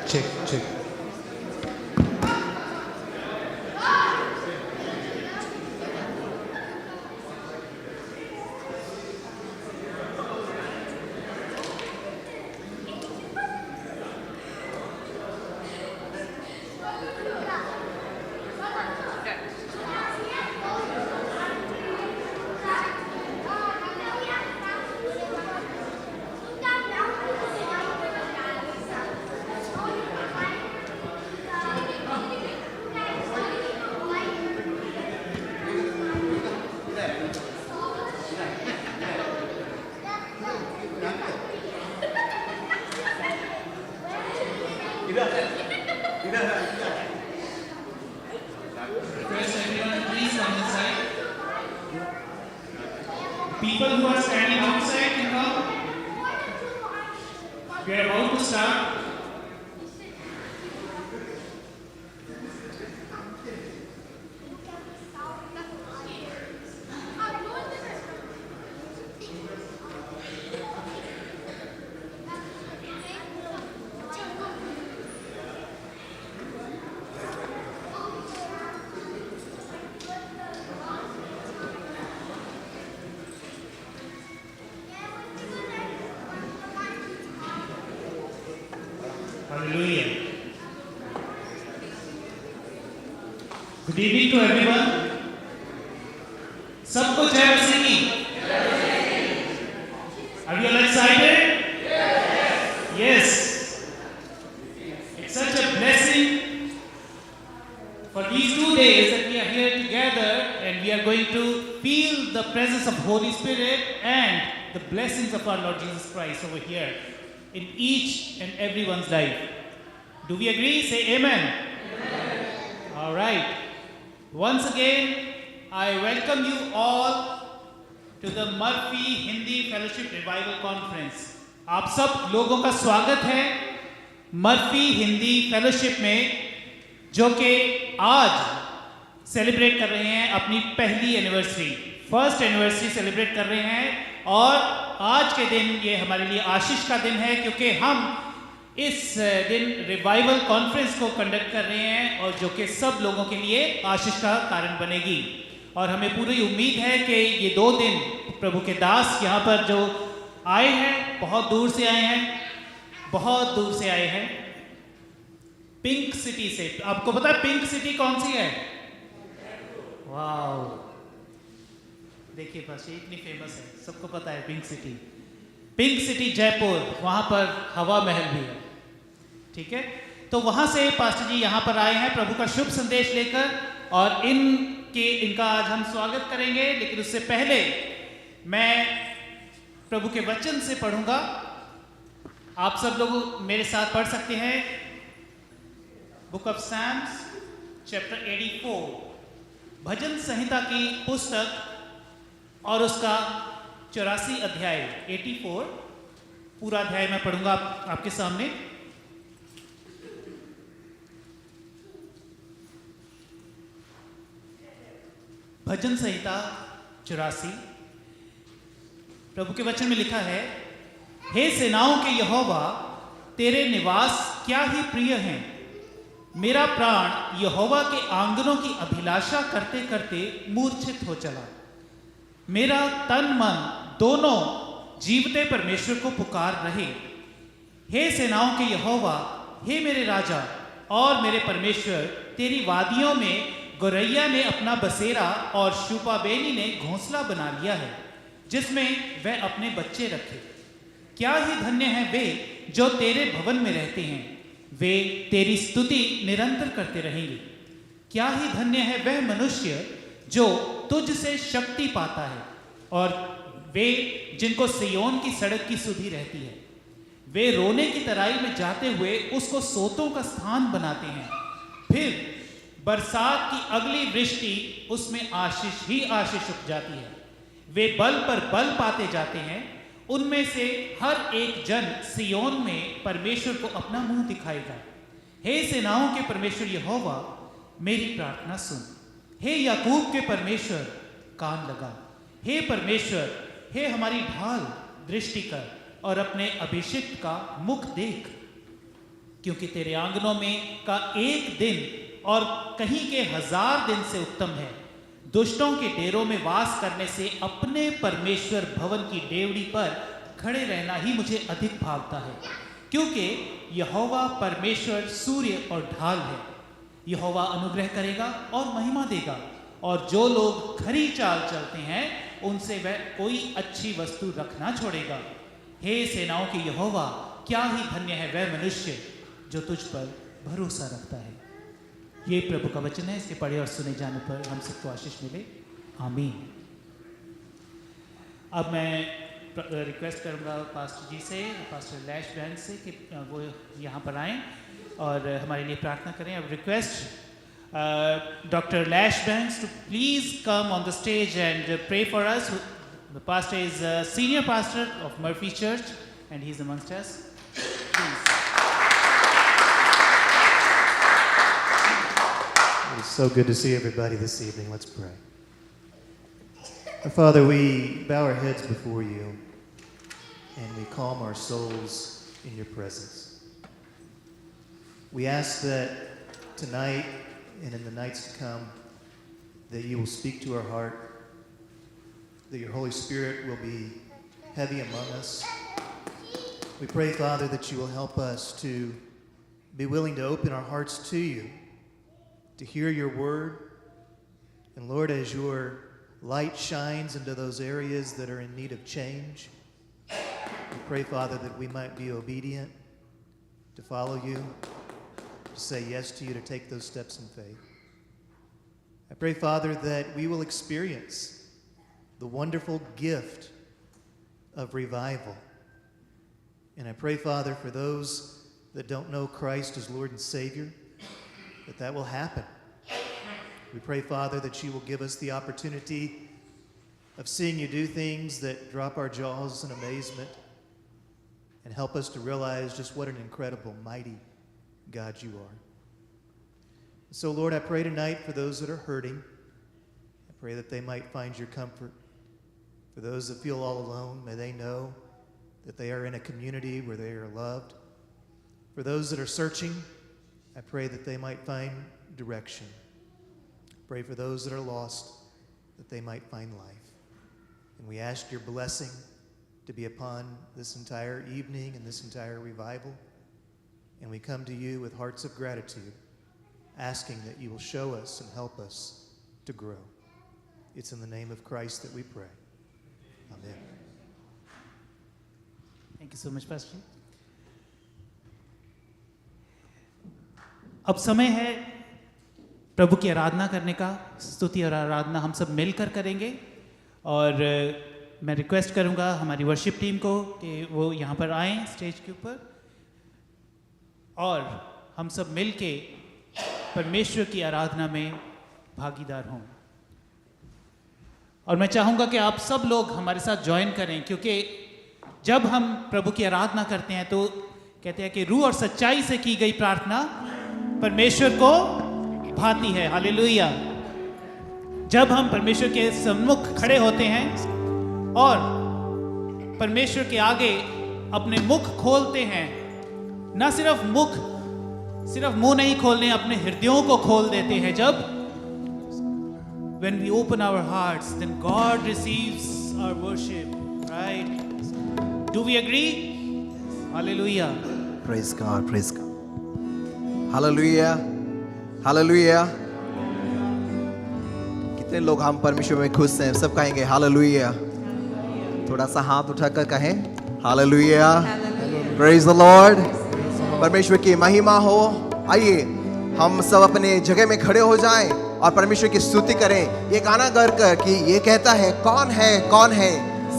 Check, check. Request everyone please on the side. People who are standing outside can come. We are about to start. Good evening to everyone. सबको जय मसीह की. Are you all excited? Yes. It's such a blessing for these 2 days that we are here together and we are going to feel the presence of Holy Spirit and the blessings of our Lord Jesus Christ over here in each and everyone's life. Do we agree? Say amen. All right. Once again, I welcome you all to the Murphy Hindi Fellowship Revival Conference. आप सब लोगों का स्वागत है Murphy Hindi fellowship में, जो कि आज सेलिब्रेट कर रहे हैं अपनी पहली एनिवर्सरी, फर्स्ट एनिवर्सरी सेलिब्रेट कर रहे हैं. और आज के दिन ये हमारे लिए आशीष का दिन है, क्योंकि हम इस दिन रिवाइवल कॉन्फ्रेंस को कंडक्ट कर रहे हैं और जो कि सब लोगों के लिए आशीष का कारण बनेगी. और हमें पूरी उम्मीद है कि ये 2 दिन प्रभु के दास यहाँ पर जो आए हैं, बहुत दूर से आए हैं, बहुत दूर से आए हैं, पिंक सिटी से. आपको पता है पिंक सिटी कौन सी है? वाओ, देखिए बस ये इतनी फेमस है, सबको पता है pink city. Pink city Jaipur, वहाँ पर हवा महल भी है. ठीक है, तो वहाँ से पास्टर जी यहाँ पर आए हैं प्रभु का शुभ संदेश लेकर, और इनका आज हम स्वागत करेंगे. लेकिन उससे पहले मैं प्रभु के वचन से पढ़ूंगा. आप सब लोग मेरे साथ पढ़ सकते हैं बुक ऑफ सैम्स चैप्टर 84, भजन संहिता की पुस्तक, और उसका 84 अध्याय 84 पूरा अध्याय मैं पढ़ूंगा आपके सामने. भजन संहिता 84, प्रभु के वचन में लिखा है, हे सेनाओं के यहोवा, तेरे निवास क्या ही प्रिय हैं. मेरा प्राण यहोवा के आंगनों की अभिलाषा करते करते मूर्छित हो चला. मेरा तन मन दोनों जीवते परमेश्वर को पुकार रहे. हे सेनाओं के यहोवा, हे मेरे राजा और मेरे परमेश्वर, तेरी वादियों में गोरैया ने अपना बसेरा और शूपाबेनी ने घोंसला बना लिया है, जिसमें वह अपने बच्चे रखे. क्या ही धन्य हैं वे जो तेरे भवन में रहते हैं, वे तेरी स्तुति निरंतर करते रहेंगे. क्या ही धन्य है वह मनुष्य जो तुझ से शक्ति पाता है, और वे जिनको सिय्योन की सड़क की सुधि रहती है. वे रोने की तराई में जाते हुए उसको सोतों का स्थान बनाते हैं. फिर बरसात की अगली वृष्टि उसमें आशीष ही आशीष उग जाती है. वे बल पर बल पाते जाते हैं. उनमें से हर एक जन सिय्योन में परमेश्वर को अपना मुंह दिखाएगा. हे सेनाओं के परमेश्वर यहोवा, मेरी प्रार्थना सुन. हे याकूब के परमेश्वर, कान लगा. हे परमेश्वर, हे हमारी ढाल, दृष्टि कर और अपने अभिषिक्त का मुख देख. क्योंकि तेरे आंगनों में का एक दिन और कहीं के 1000 दिन से उत्तम है. दुष्टों के डेरों में वास करने से अपने परमेश्वर भवन की डेवड़ी पर खड़े रहना ही मुझे अधिक भावता है. क्योंकि यहोवा परमेश्वर सूर्य और ढाल है. यहोवा अनुग्रह करेगा और महिमा देगा, और जो लोग खरी चाल चलते हैं उनसे वह कोई अच्छी वस्तु रखना छोड़ेगा. हे सेनाओं के यहोवा, क्या ही धन्य है वह मनुष्य जो तुझ पर भरोसा रखता है. ये प्रभु का वचन है. इसके पढ़े और सुने जाने पर हम सबको आशीष मिले. आमीन. अब मैं रिक्वेस्ट करूँगा पास्टर जी से, पास्टर लैश बैंड से, कि वो यहाँ पर आएँ और हमारे लिए प्रार्थना करें. अब request doctor Lash Band to please come on the stage and pray for us. The pastor is senior pastor of Murphy church and he is amongst us. Please. It's so good to see everybody this evening. Let's pray. Our Father, we bow our heads before you and we calm our souls in your presence. We ask that tonight and in the nights to come that you will speak to our heart, that your Holy Spirit will be heavy among us. We pray, Father, that you will help us to be willing to open our hearts to you, to hear your word, And Lord, as your light shines into those areas that are in need of change, we pray, Father, that we might be obedient to follow you, to say yes to you, to take those steps in faith. I pray, Father, that we will experience the wonderful gift of revival. And I pray, Father, for those that don't know Christ as Lord and Savior, that will happen. We pray, Father, that you will give us the opportunity of seeing you do things that drop our jaws in amazement and help us to realize just what an incredible, mighty God you are. So, Lord, I pray tonight for those that are hurting. I pray that they might find your comfort. For those that feel all alone, may they know that they are in a community where they are loved. For those that are searching, I pray that they might find direction. Pray for those that are lost, that they might find life. And we ask your blessing to be upon this entire evening and this entire revival. And we come to you with hearts of gratitude, asking that you will show us and help us to grow. It's in the name of Christ that we pray. Amen. Thank you so much, Pastor. अब समय है प्रभु की आराधना करने का। स्तुति और आराधना हम सब मिलकर करेंगे और मैं रिक्वेस्ट करूंगा हमारी वर्शिप टीम को कि वो यहाँ पर आएं स्टेज के ऊपर और हम सब मिलके परमेश्वर की आराधना में भागीदार हों। और मैं चाहूँगा कि आप सब लोग हमारे साथ ज्वाइन करें, क्योंकि जब हम प्रभु की आराधना करते हैं तो कहते हैं कि रूह और सच्चाई से की गई प्रार्थना परमेश्वर को भाती है। हालेलुया। जब हम परमेश्वर के सम्मुख खड़े होते हैं और परमेश्वर के आगे अपने मुख खोलते हैं, ना सिर्फ मुंह नहीं खोलने, अपने हृदयों को खोल देते हैं। जब when we open our hearts, then God receives our worship, right? Do we agree? Hallelujah. Praise God, praise God. Hallelujah, hallelujah. कितने लोग हम परमेश्वर में खुश हैं? सब कहेंगे हालेलुया। थोड़ा सा हाथ उठाकर कहें हालेलुया। Praise the Lord. परमेश्वर की महिमा हो। आइए हम सब अपने जगह में खड़े हो जाएं और परमेश्वर की स्तुति करें। ये गाना गा कर कि ये कहता है कौन है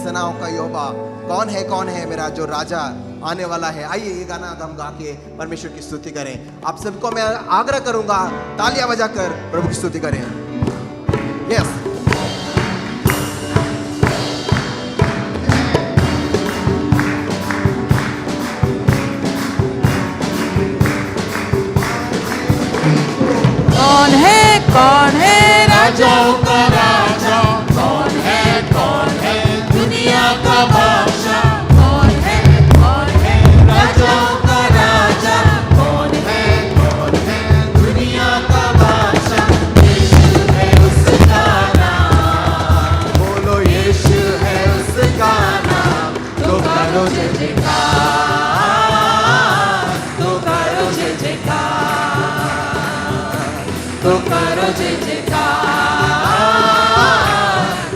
सेनाओं का यहोवा, कौन है मेरा जो राजा आने वाला है। आइए ये गाना हम गा के परमेश्वर की स्तुति करें। आप सबको मैं आग्रह करूंगा तालियां बजाकर प्रभु की स्तुति करें। यस कौन है राजाओं का राजा, कौन है दुनिया का बादशाह, कौन है राजाओं का राजा, कौन है दुनिया का बादशाह। यीशु है उसका नाम, बोलो यीशु है उसका नाम। तो करो जय जयकार, तो करो जय जयकार, तो करो जय जयकार,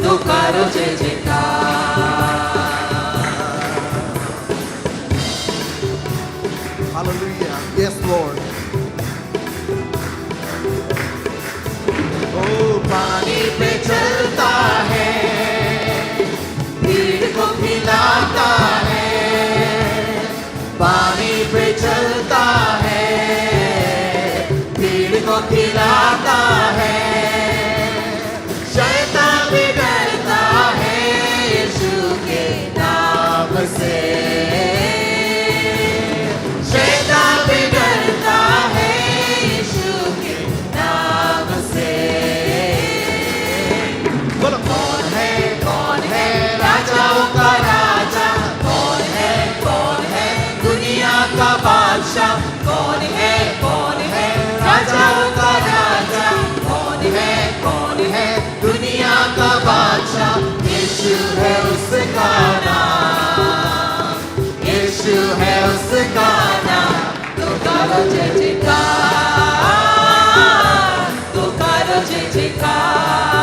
तो करो जय जयकार। Hallelujah. Yes, Lord. ओ पानी पे चलता है, भीड़ को खिलाता है, पानी पे चलता है, भीड़ को खिलाता है। शैतान भी डरता है यीशु के नाम से, शैतान भी डरता है यीशु के नाम से। बोलो कौन है राजाओं का राजा, कौन है दुनिया का बादशाह, कौन है राजाओं का राजा, कौन है दुनिया का बादशाह। यीशु है उसका नाम, यीशु है उसका नाम। तो करो जय जयकार, तो करो जय जयकार,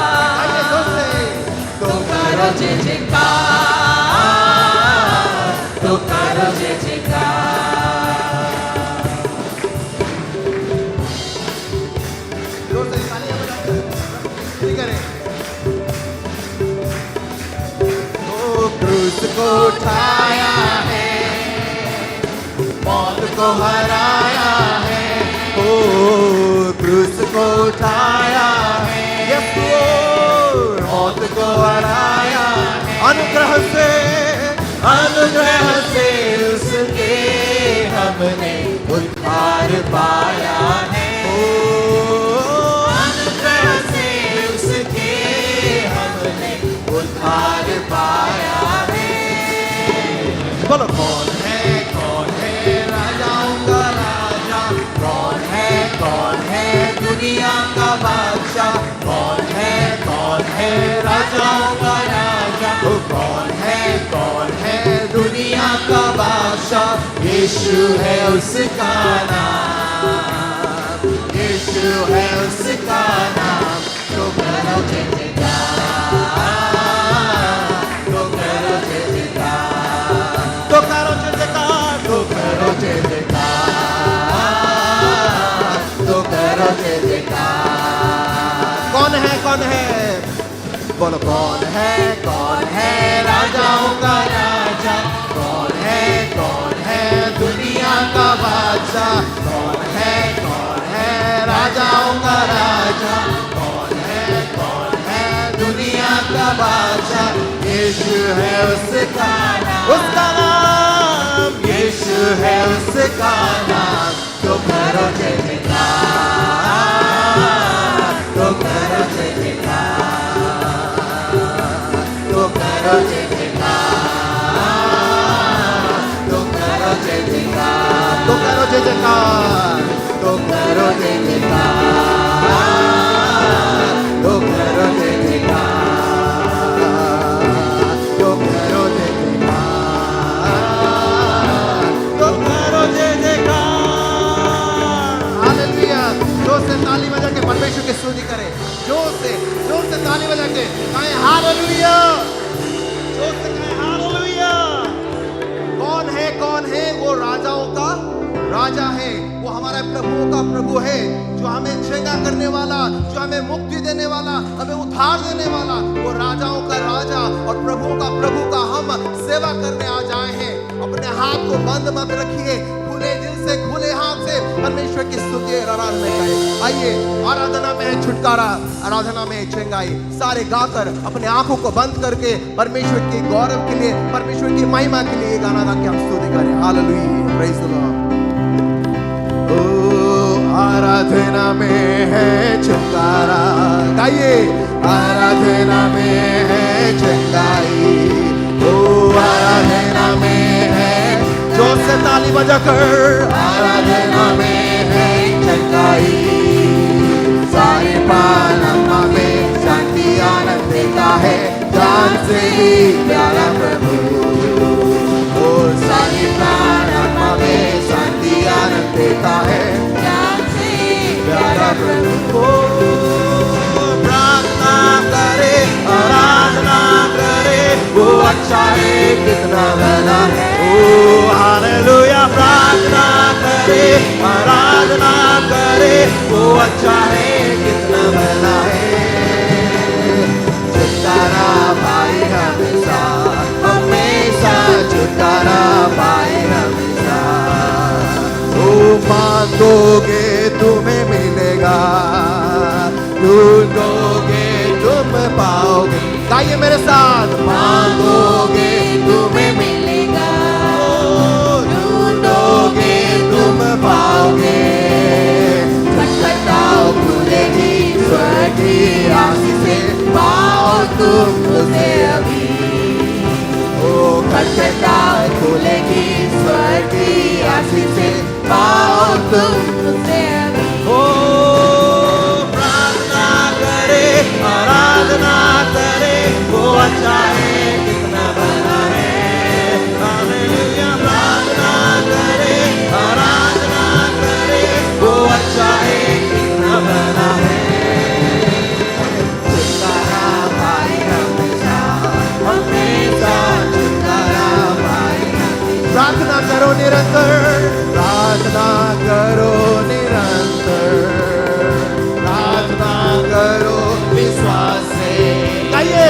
करो जय जयकार, तो करो जय जयकार। जोर से तालियां बजाकर नहीं करें। ओ क्रूस को उठाया है, मौत को हराया है, ओ क्रूस को उठाया है, यस Lord, मौत को हराया है, अनुग्रह से उसके हमने उद्धार पाया है, ओ अनुग्रह से उसके हमने उद्धार पाया है। बोलो कौन है राजाओं का राजा, कौन है दुनिया का बादशाह, कौन है राजाओं का राजा, वो कौन है दुनिया का बादशाह, यीशु है उसका नाम, यीशु है उसका नाम, तो करो जय जयकार, तो करो जय जयकार, तो करो जय जयकार, तो करो जय जयकार, तो करो जय जयकार। कौन है बोलो कौन है राजाओं का राजा, कौन है दुनिया का बादशाह, कौन है राजाओं का राजा, कौन है दुनिया का बादशाह, यीशु है उसका नाम, यीशु है उसका नाम, तो करो जय जयकार, तो करो जय जयकार, तो करो जय जयकार, तो करो जय जयकार, तो करो जय जयकार, तो करो जय जयकार, तो करो जय जयकार, तो करो जय जयकार, तो करो जय जयकार। हालेलुया। जोर से ताली बजा के परमेश्वर की स्तुति करें, जोर से ताली बजा के कहें हालेलुया, जोर से कहें हालेलुया। कौन है वो राजाओं का राजा है, वो हमारे प्रभुओं का प्रभु है, जो हमें छेगा करने वाला, जो हमें मुक्ति देने वाला, हमें उद्धार देने वाला, वो राजाओं का राजा और प्रभुओं का प्रभु का हम सेवा करने आ जाए हैं। अपने हाथ को बंद मत रखिए, खुले दिल से खुले हाथ से परमेश्वर की स्तुति और आराधना करें। आइए आराधना में है छुटकारा, आराधना में है चंगाई, सारे गाकर अपने आंखों को बंद करके परमेश्वर के गौरव के लिए, परमेश्वर की महिमा के लिए गाना गा के हम स्तुति करें। Hallelujah, praise the lord. ओ आराधना में है छुटकारा, गाइए आराधना में है चंगाई, ओ आराधना में है, जोर से ताली बजाकर आराधना में है चंगाई, सारे पानमा में शांति आनंद देता है, जान से भी प्यारा प्रभु, ओ सारे पानमा में शांति आनंद देता है, जान से प्यारा प्रभु। प्रार्थना करे, आराधना करे, वो अच्छा है कितना भला है, ओ हालेलुया। प्रार्थना करे, आराधना करे, वो अच्छा है कितना भला है, छुटकारा पाए हमेशा, हमेशा छुटकारा पाए हमेशा, ओ मांगोगे तुम्हें मिलेगा, ढूंढोगे तुम पाओगे, गाइए मेरे साथ, मांगोगे तुम्हें मिलेगा, ढूंढोगे तुम पाओगे, खटखटाओ खुलेगी स्वर्ग की राशि से, पाओ तुम उसे अभी, ओ खटखटाओ खुलेगी स्वर्ग की राशि से, पाओ तुम उसे अभी। ओ प्रार्थना करे, आराधना करे, वो अच्छा है कितना भला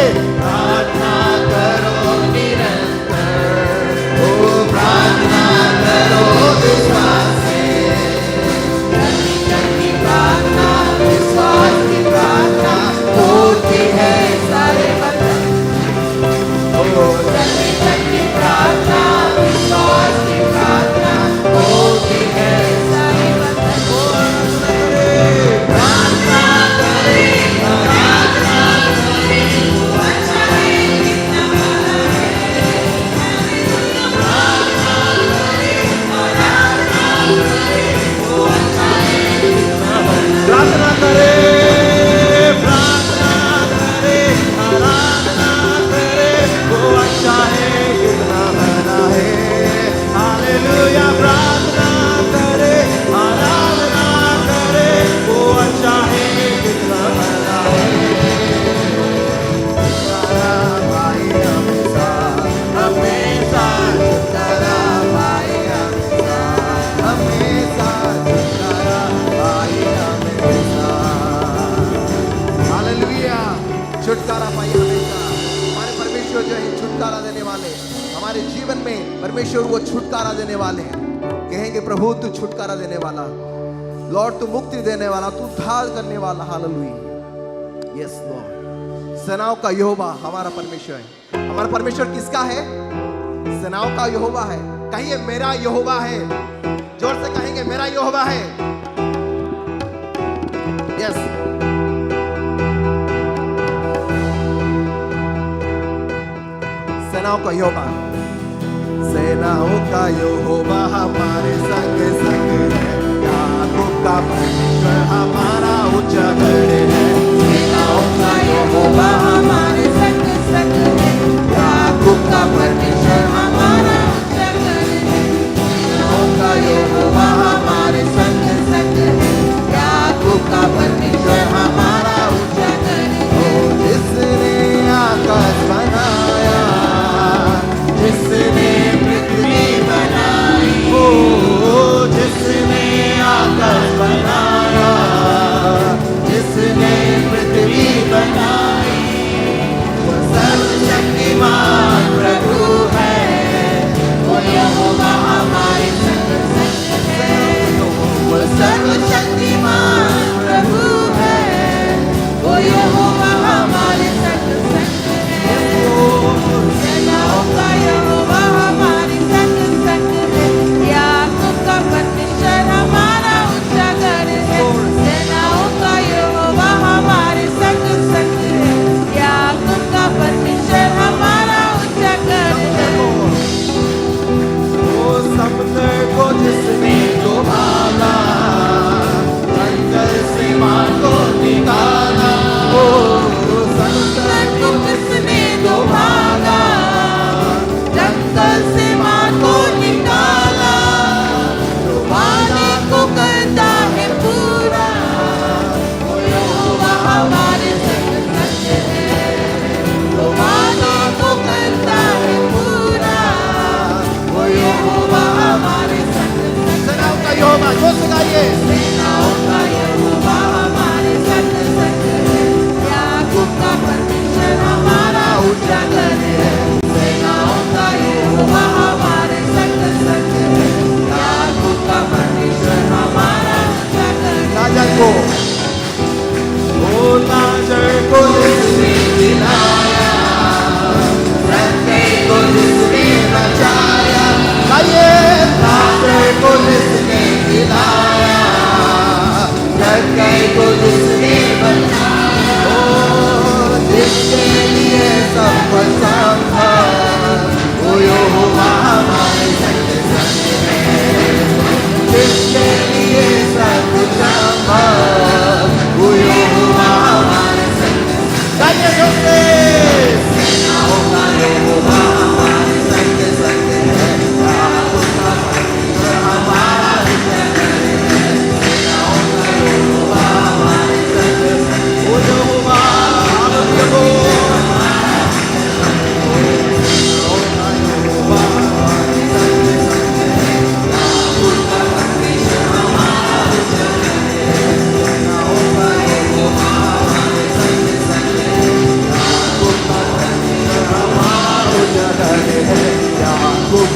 प्रार्थना करो निरंतर, ओ प्रार्थना करो विश्वास से, की प्रार्थना विश्वास की प्रार्थना तोड़ती है सारे बंधन। की प्रार्थना विश्वास की प्रार्थना तोड़ती है सारे बंधन। प्रार्थना करें, आराधना करें, वो अच्छा है कितना भला है। प्रार्थना करें, आराधना करें, वो अच्छा है कितना भला है। प्रार्थना करे, प्रार्थना करे, आराधना करे, वो अच्छा है कितना भला है। हालेलुया। प्रार्थना करे, आराधना करे, वो अच्छा है कितना भला है। छुटकारा पाए हमेशा, हमेशा छुटकारा पाए हमेशा, हमेशा छुटकारा पाए हमेशा। हालेलुया। छुटकारा पाए हमेशा। हमारे परमेश्वर जो है छुटकारा देने वाले, हमारे जीवन में परमेश्वर वो छुटकारा देने वाले हैं। कहेंगे प्रभु तू छुटकारा देने वाला, लॉर्ड तू मुक्ति देने वाला, तू उद्धार करने वाला। हालेलुया। Yes Lord. सेनाओं का यहोवा हमारा परमेश्वर है। हमारा परमेश्वर किसका है? सेनाओं का यहोवा है। कहिए मेरा यहोवा है। जोर से कहेंगे मेरा यहोवा है। यस। सेनाओं का यहोवा, सेनाओं का यहोवा हमारे संग संग है। याकूब का परमेश्वर हमारा ऊंचा गढ़ है। सेनाओं का यहोवा हमारे संग संग है। याकूब का परमेश्वर हमारा ऊंचा गढ़ है। सेनाओं का यहोवा हमारे संग संग है। याकूब का परमेश्वर हमारा ऊंचा गढ़ है। ओ जिसने आकाश बनाया, जिसने पृथ्वी बनाई, ओ जिसने आकाश बनाया, जिसने पृथ्वी बनाई,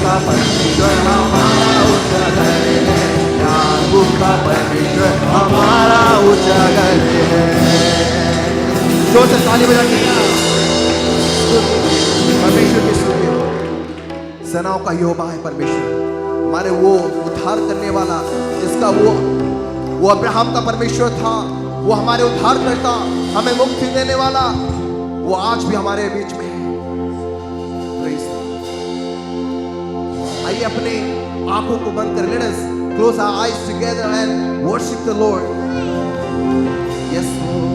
का परमेश्वर हमारा उजागर है, याकूब का परमेश्वर हमारा उजागर है। जोर से ताली बजा के परमेश्वर की स्तुति। सेनाओं का यहोवा है परमेश्वर, हमारे वो उद्धार करने वाला, जिसका वो अब्राहम का परमेश्वर था, वो हमारे उद्धार करता, हमें मुक्ति देने वाला, वो आज भी हमारे बीच में है। आइए अपने आंखों को बंद कर, let us close our eyes together and worship the Lord. Yes, Lord.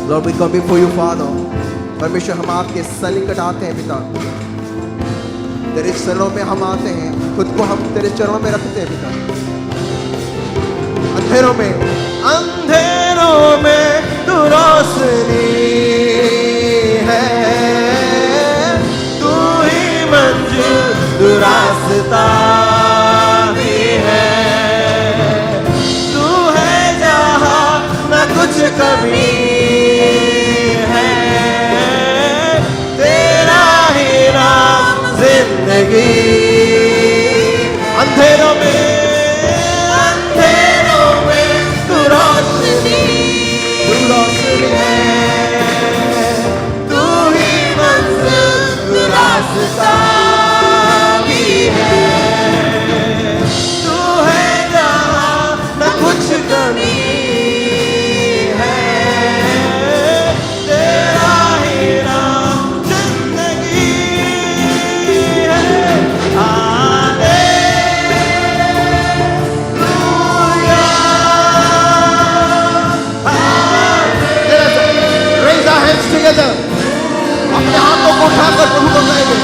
Lord, we come before you, Father. परमेश्वर हम आपके सन्निकट आते हैं पिता, तेरे चरणों में हम आते हैं, खुद को हम तेरे चरणों में रखते हैं पिता। अंधेरों में तू रोशनी है, तू ही मंजिल, तू रास्ता भी है, तू है जहाँ न कुछ कमी है, तेरा ही नाम जिंदगी। अंधेरों में तू रोशनी है, तू ही मंजिल, तू रास्ता भी है, तू है जहाँ न कुछ कमी है, तेरा ही नाम जिंदगी है। Raise our hands together. अपने हाथों को उठाकर प्रभु को गाएंगे।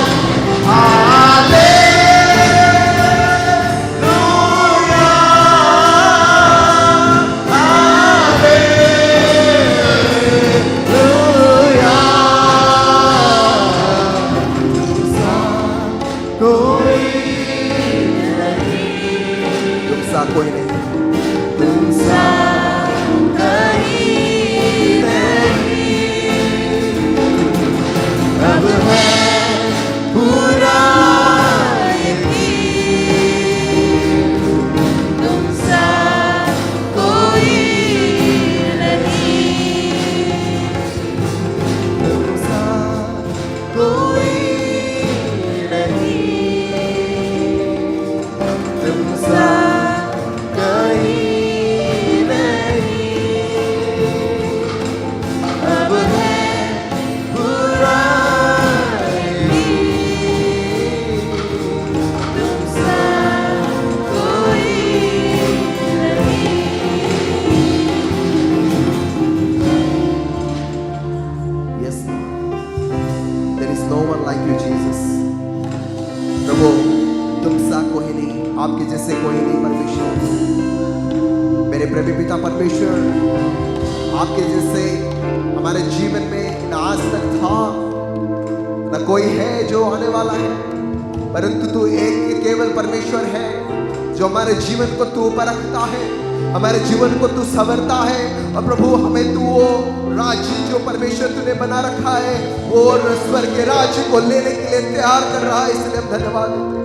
कोई नहीं, तुमसा कहीं नहीं, अब है पूरा यकीन, तुमसा कोई नहीं, तुमसा कोई नहीं, तुमसा आपके जैसे कोई नहीं परमेश्वर, मेरे प्रभु पिता परमेश्वर, आपके जैसे हमारे जीवन में न आज तक था न कोई है जो आने वाला है, परंतु तू एक केवल परमेश्वर है जो हमारे जीवन को तू परखता है, हमारे जीवन को तू संवरता है। और प्रभु हमें तू वो राज्य जो परमेश्वर तूने बना रखा है, वो स्वर्ग के राज्य को लेने के लिए तैयार कर रहा है, इसलिए हम धन्यवाद देते हैं।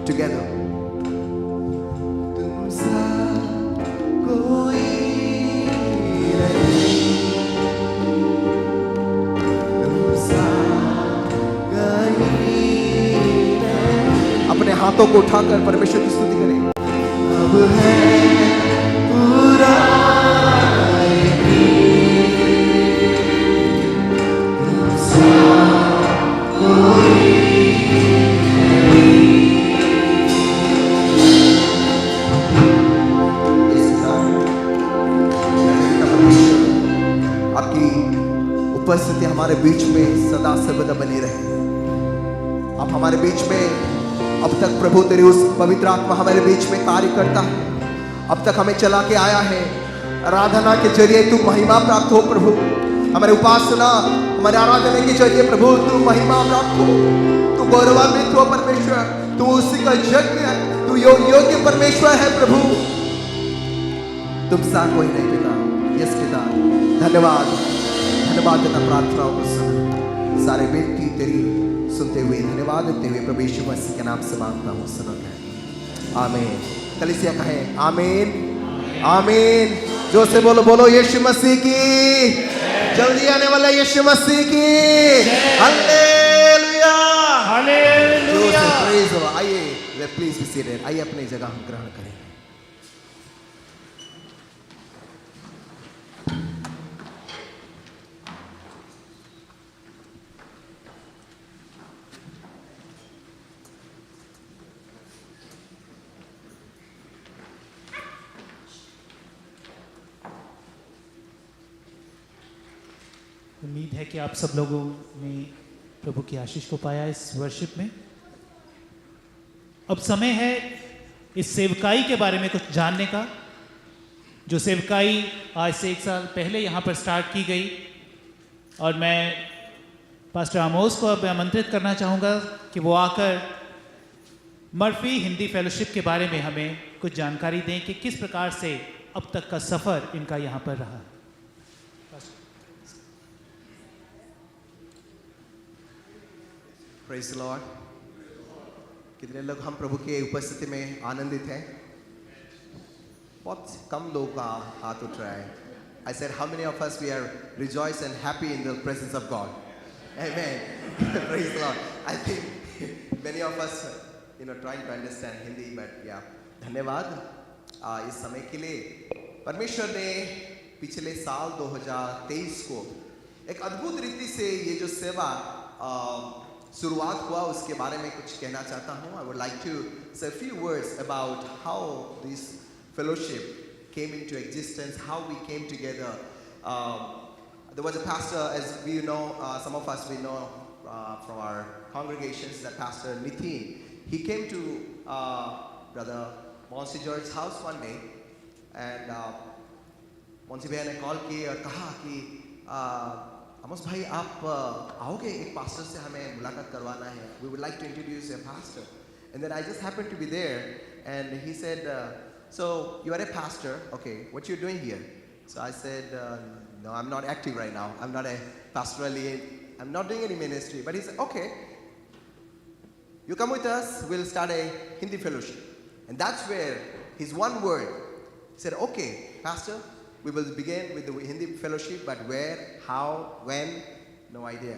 Together. तुमसा कोई नहीं। हाथों को उठाकर परमेश्वर की स्तुति करें। आपकी उपस्थिति हमारे बीच में सदा सर्वदा बनी रहे। आप हमारे बीच में, अब तक प्रभु तेरी उस पवित्र आत्मा हमारे बीच में कार्य करता है। अब तक हमें चला के आया है। आराधना के जरिए तू महिमा प्राप्त हो प्रभु। हमारे उपासना, हमारे आराधना के जरिए प्रभु तू महिमा प्राप्त हो, तू गौरवान्वित हो परमेश्वर। तू उसी का यज्ञ है, तू योग्य परमेश्वर है प्रभु। तुम सा कोई नहीं पिता। यस पिता, धन्यवाद धन्यवाद देता प्रार्थनाओं को सुन, सारे बेनती तेरी सुनते हुए धन्यवाद देते हुए प्रभु यीशु मसीह के नाम से मांगता हूँ, सुनो कहें आमीन। कलीसिया कहें आमीन आमीन। जो से बोलो बोलो यीशु मसीह की, जल्दी आने वाला यीशु मसीह की हालेलुया हालेलुया। प्रेज हो। आइए प्लीज बी सीटेड। आइए अपनी जगह हम ग्रहण करें। उम्मीद है कि आप सब लोगों ने प्रभु की आशीष को पाया इस वर्शिप में। अब समय है इस सेवकाई के बारे में कुछ जानने का, जो सेवकाई आज से 1 साल पहले यहाँ पर स्टार्ट की गई। और मैं पास्टर आमोस को अब आमंत्रित करना चाहूँगा कि वो आकर मर्फी हिंदी फेलोशिप के बारे में हमें कुछ जानकारी दें कि किस प्रकार से अब तक का सफ़र इनका यहाँ पर रहा। Praise Lord. कितने लोग हम प्रभु के उपस्थिति में आनंदित हैं? बहुत कम लोग का हाथ उठ रहा है। I said, how many of us we are rejoiced and happy in the presence of God? Amen. Praise the Lord. I think many of us, trying to understand Hindi, but yeah. धन्यवाद इस समय के लिए। परमेश्वर ने पिछले साल 2023 को एक अद्भुत रीति से ये जो सेवा शुरुआत हुआ उसके बारे में कुछ कहना चाहता हूँ। I would like to say a few words about how this fellowship came into existence, how we came together. There was a pastor, as we know, some of us we know from our congregations, that Pastor Nithin. He came to Brother Monsi George's house one day, and Monsi भैया ने call की और कहा कि आमोस भाई आप आओगे, एक पास्टर से हमें मुलाकात करवाना है। We would like to introduce a pastor. And then I just happened to be there, and he said, so you are a pastor, okay, what you're doing here? So I said, no, I'm not active right now. I'm not a pastorally, I'm not doing any ministry. But he said, okay, you come with us, we'll start a Hindi fellowship. And that's where his one word, he said, okay, pastor, we will begin with the Hindi fellowship, but where, how, when, no idea.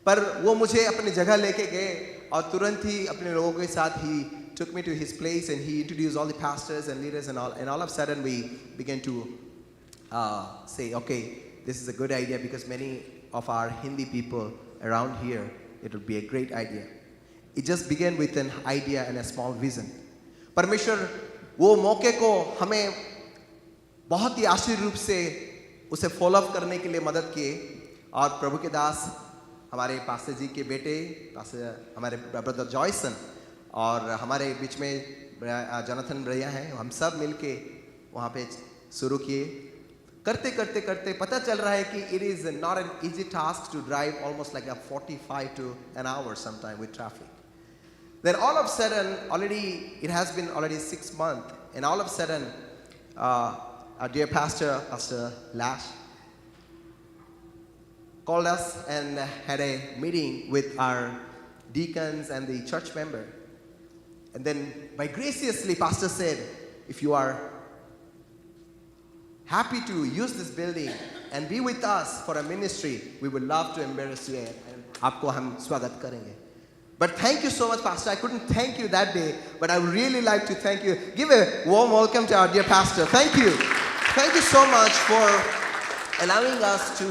पर वो मुझे अपनी जगह लेके गए और तुरंत ही अपने लोगों के साथ ही took me to his place, and he introduced all the pastors and leaders and all of a sudden we began to say, okay, this is a good idea because many of our Hindi people around here, it would be a great idea. It just began with an idea and a small vision. परमेश्वर वो मौके को हमें बहुत ही आश्चर्य रूप से उसे फॉलो अप करने के लिए मदद किए, और प्रभु के दास हमारे पास्टर जी के बेटे हमारे ब्रदर जॉयसन और हमारे बीच में जोनाथन भैया हैं, हम सब मिलके वहाँ पे शुरू किए। करते करते करते पता चल रहा है कि it is not an easy task to drive almost like a 45 to an hour sometime with traffic. Then all of a sudden, it has been already 6 months, and all of a sudden, our dear pastor, Pastor Lash, called us and had a meeting with our deacons and the church member. And then, by graciously, Pastor said, if you are happy to use this building and be with us for a ministry, we would love to embrace you and आपको हम स्वागत करेंगे। But thank you so much, Pastor. I couldn't thank you that day, but I would really like to thank you. Give a warm welcome to our dear pastor. Thank you. Thank you so much for allowing us to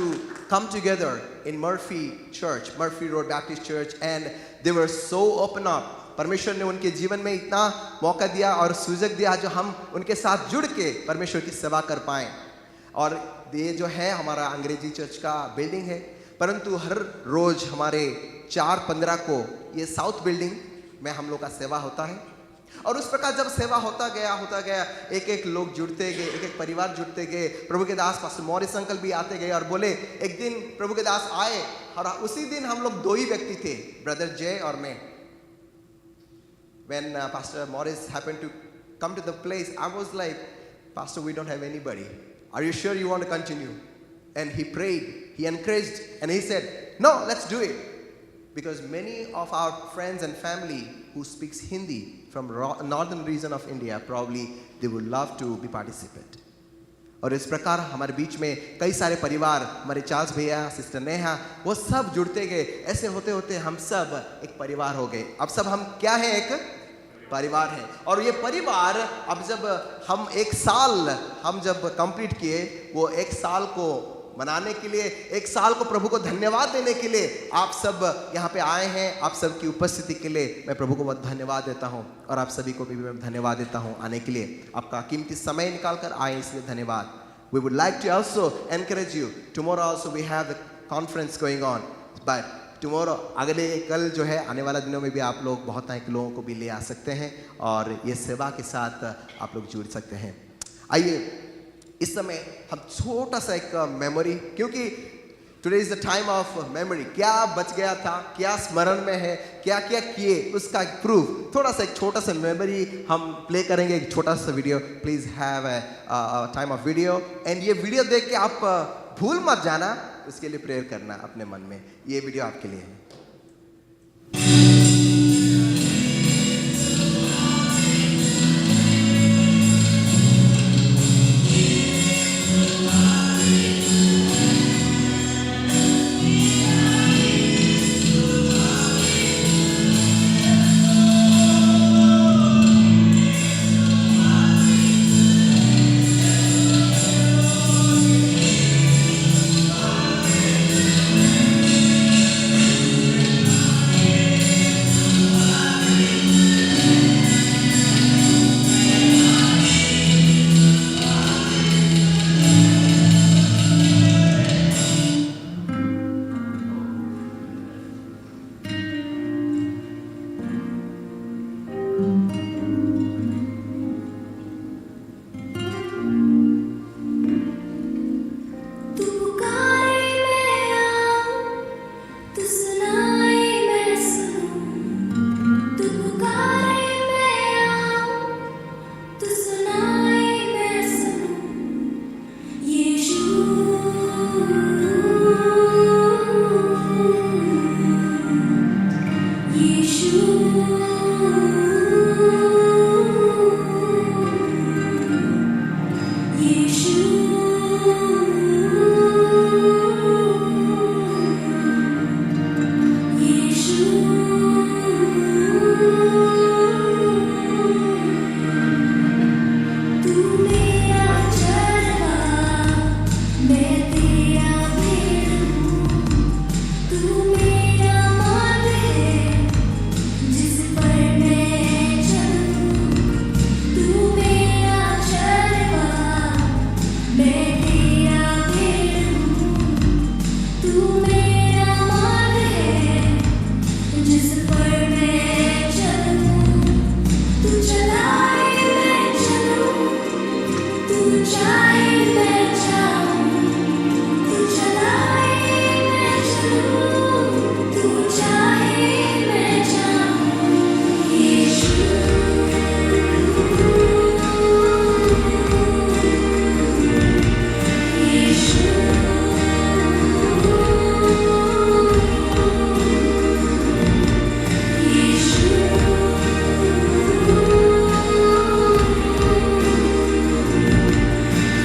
come together in Murphy Church, Murphy Road Baptist Church, and they were so open up. परमेश्वर ने उनके जीवन में इतना मौका दिया और सुजग दिया जो हम उनके साथ जुड़ के परमेश्वर की सेवा कर पाएं. और ये जो है हमारा अंग्रेजी चर्च का बिल्डिंग है, परंतु हर रोज हमारे 4-15 को ये साउथ बिल्डिंग में हम लोग का सेवा होता है. और उस प्रकार जब सेवा होता गया एक एक लोग जुड़ते गए, एक एक परिवार जुड़ते गए. प्रभु के दास पास्टर मॉरिस अंकल भी आते गए और बोले, एक दिन प्रभु के दास आए और उसी दिन हम लोग 2 ही व्यक्ति थे, ब्रदर जय और मैं. When Pastor Morris happened to come to the place, I was like, Pastor, we don't have anybody. Are you sure you want to continue? And he prayed, he encouraged, and he said, no, let's do it. Because many of our friends and family who speaks Hindi from northern region of India, probably they would love to be participant. और इस प्रकार हमारे बीच में कई सारे परिवार, हमारे Charles भैया, सिस्टर नेहा, वो सब जुड़ते गए. ऐसे होते होते हम सब एक परिवार हो गए. अब सब हम क्या है? एक परिवार है. और ये परिवार अब जब हम 1 साल हम जब कंप्लीट किए, वो 1 साल को मनाने के लिए, 1 साल को प्रभु को धन्यवाद देने के लिए आप सब यहाँ पे आए हैं. आप सब की उपस्थिति के लिए मैं प्रभु को बहुत धन्यवाद देता हूँ और आप सभी को भी मैं धन्यवाद देता हूँ आने के लिए. आपका कीमती समय निकाल कर आए इसलिए धन्यवाद. We would like to also encourage you. Tomorrow also we have the conference going on. But tomorrow, अगले कल जो है आने वाला दिनों में भी आप लोग बहुत सारे लोगों को भी ले आ सकते हैं और ये सेवा के साथ आप लोग जुड़ सकते हैं. आइए इस समय हम छोटा सा एक मेमोरी, क्योंकि today is the time of memory. क्या बच गया था, क्या स्मरण में है, क्या क्या किए, उसका प्रूफ. थोड़ा सा एक छोटा सा मेमोरी हम प्ले करेंगे, एक छोटा सा video. Please have a time of video. And ये वीडियो देख के आप भूल मत जाना, उसके लिए प्रेयर करना अपने मन में. ये वीडियो आपके लिए है.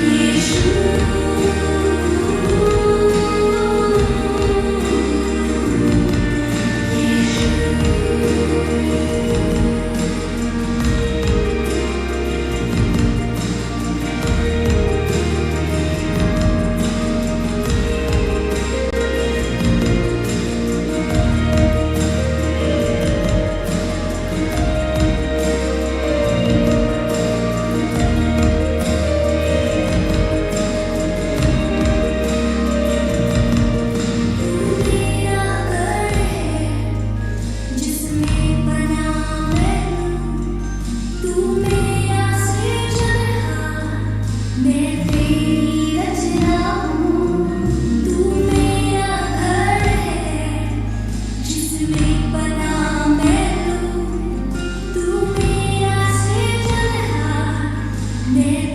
यीशु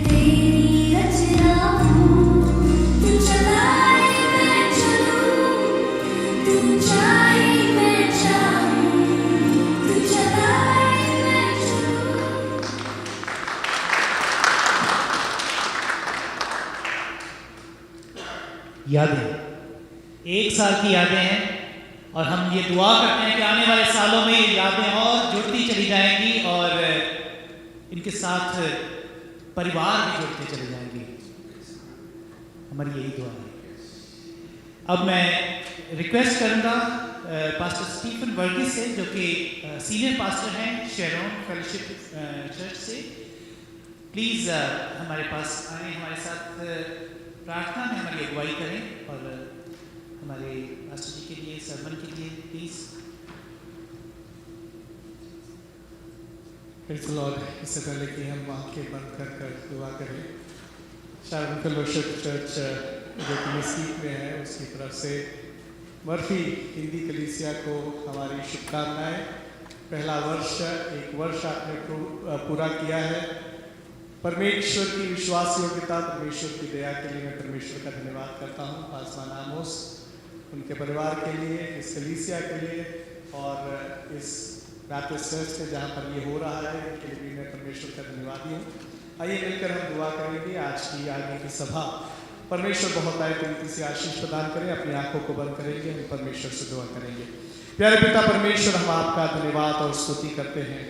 तेरी रचना हूँ, तू चलाए मैं चलूँ, तू चाहे मैं चाहूँ, तू चलाए मैं चलूँ। यादें, 1 साल की यादें हैं और हम ये दुआ करते हैं कि आने वाले सालों में ये यादें और जुड़ती चली जाएंगी और इनके साथ परिवार भी जुड़ते चले जाएंगे। हमारी यही दुआ है। अब मैं रिक्वेस्ट करूंगा पास्टर स्टीफन वर्गीस से, जो कि सीनियर पास्टर हैं शेरोन फेलोशिप चर्च से। प्लीज़ हमारे पास आए, हमारे साथ प्रार्थना में हमारी अगुवाई करें और हमारे पास्टर जी के लिए, सरमन के लिए प्लीज़। Praise the Lord. इससे पहले कि हम आंखें बंद कर दुआ करें, शारोन फेलोशिप चर्च जो कि मसीह में है उसकी तरफ से मर्फी हिंदी कलीसिया को हमारी शुभकामनाएं। पहला वर्ष, 1 वर्ष आपने पूरा किया है। परमेश्वर की विश्वास योग्यता, परमेश्वर की दया के लिए मैं परमेश्वर का धन्यवाद करता हूँ। पासवान आमोस, उनके परिवार के लिए, इस कलीसिया के लिए और इस बैप्टिस्ट चर्च में जहाँ पर ये हो रहा है इनके लिए भी मैं परमेश्वर का धन्यवादी हूँ। आइए मिलकर हम दुआ करेंगे। आज की आगे की सभा परमेश्वर बहुत आए तरीके से आशीष प्रदान करें। अपनी आंखों को बंद करेंगे, हम परमेश्वर से दुआ करेंगे। प्यारे पिता परमेश्वर, हम आपका धन्यवाद और स्तुति करते हैं।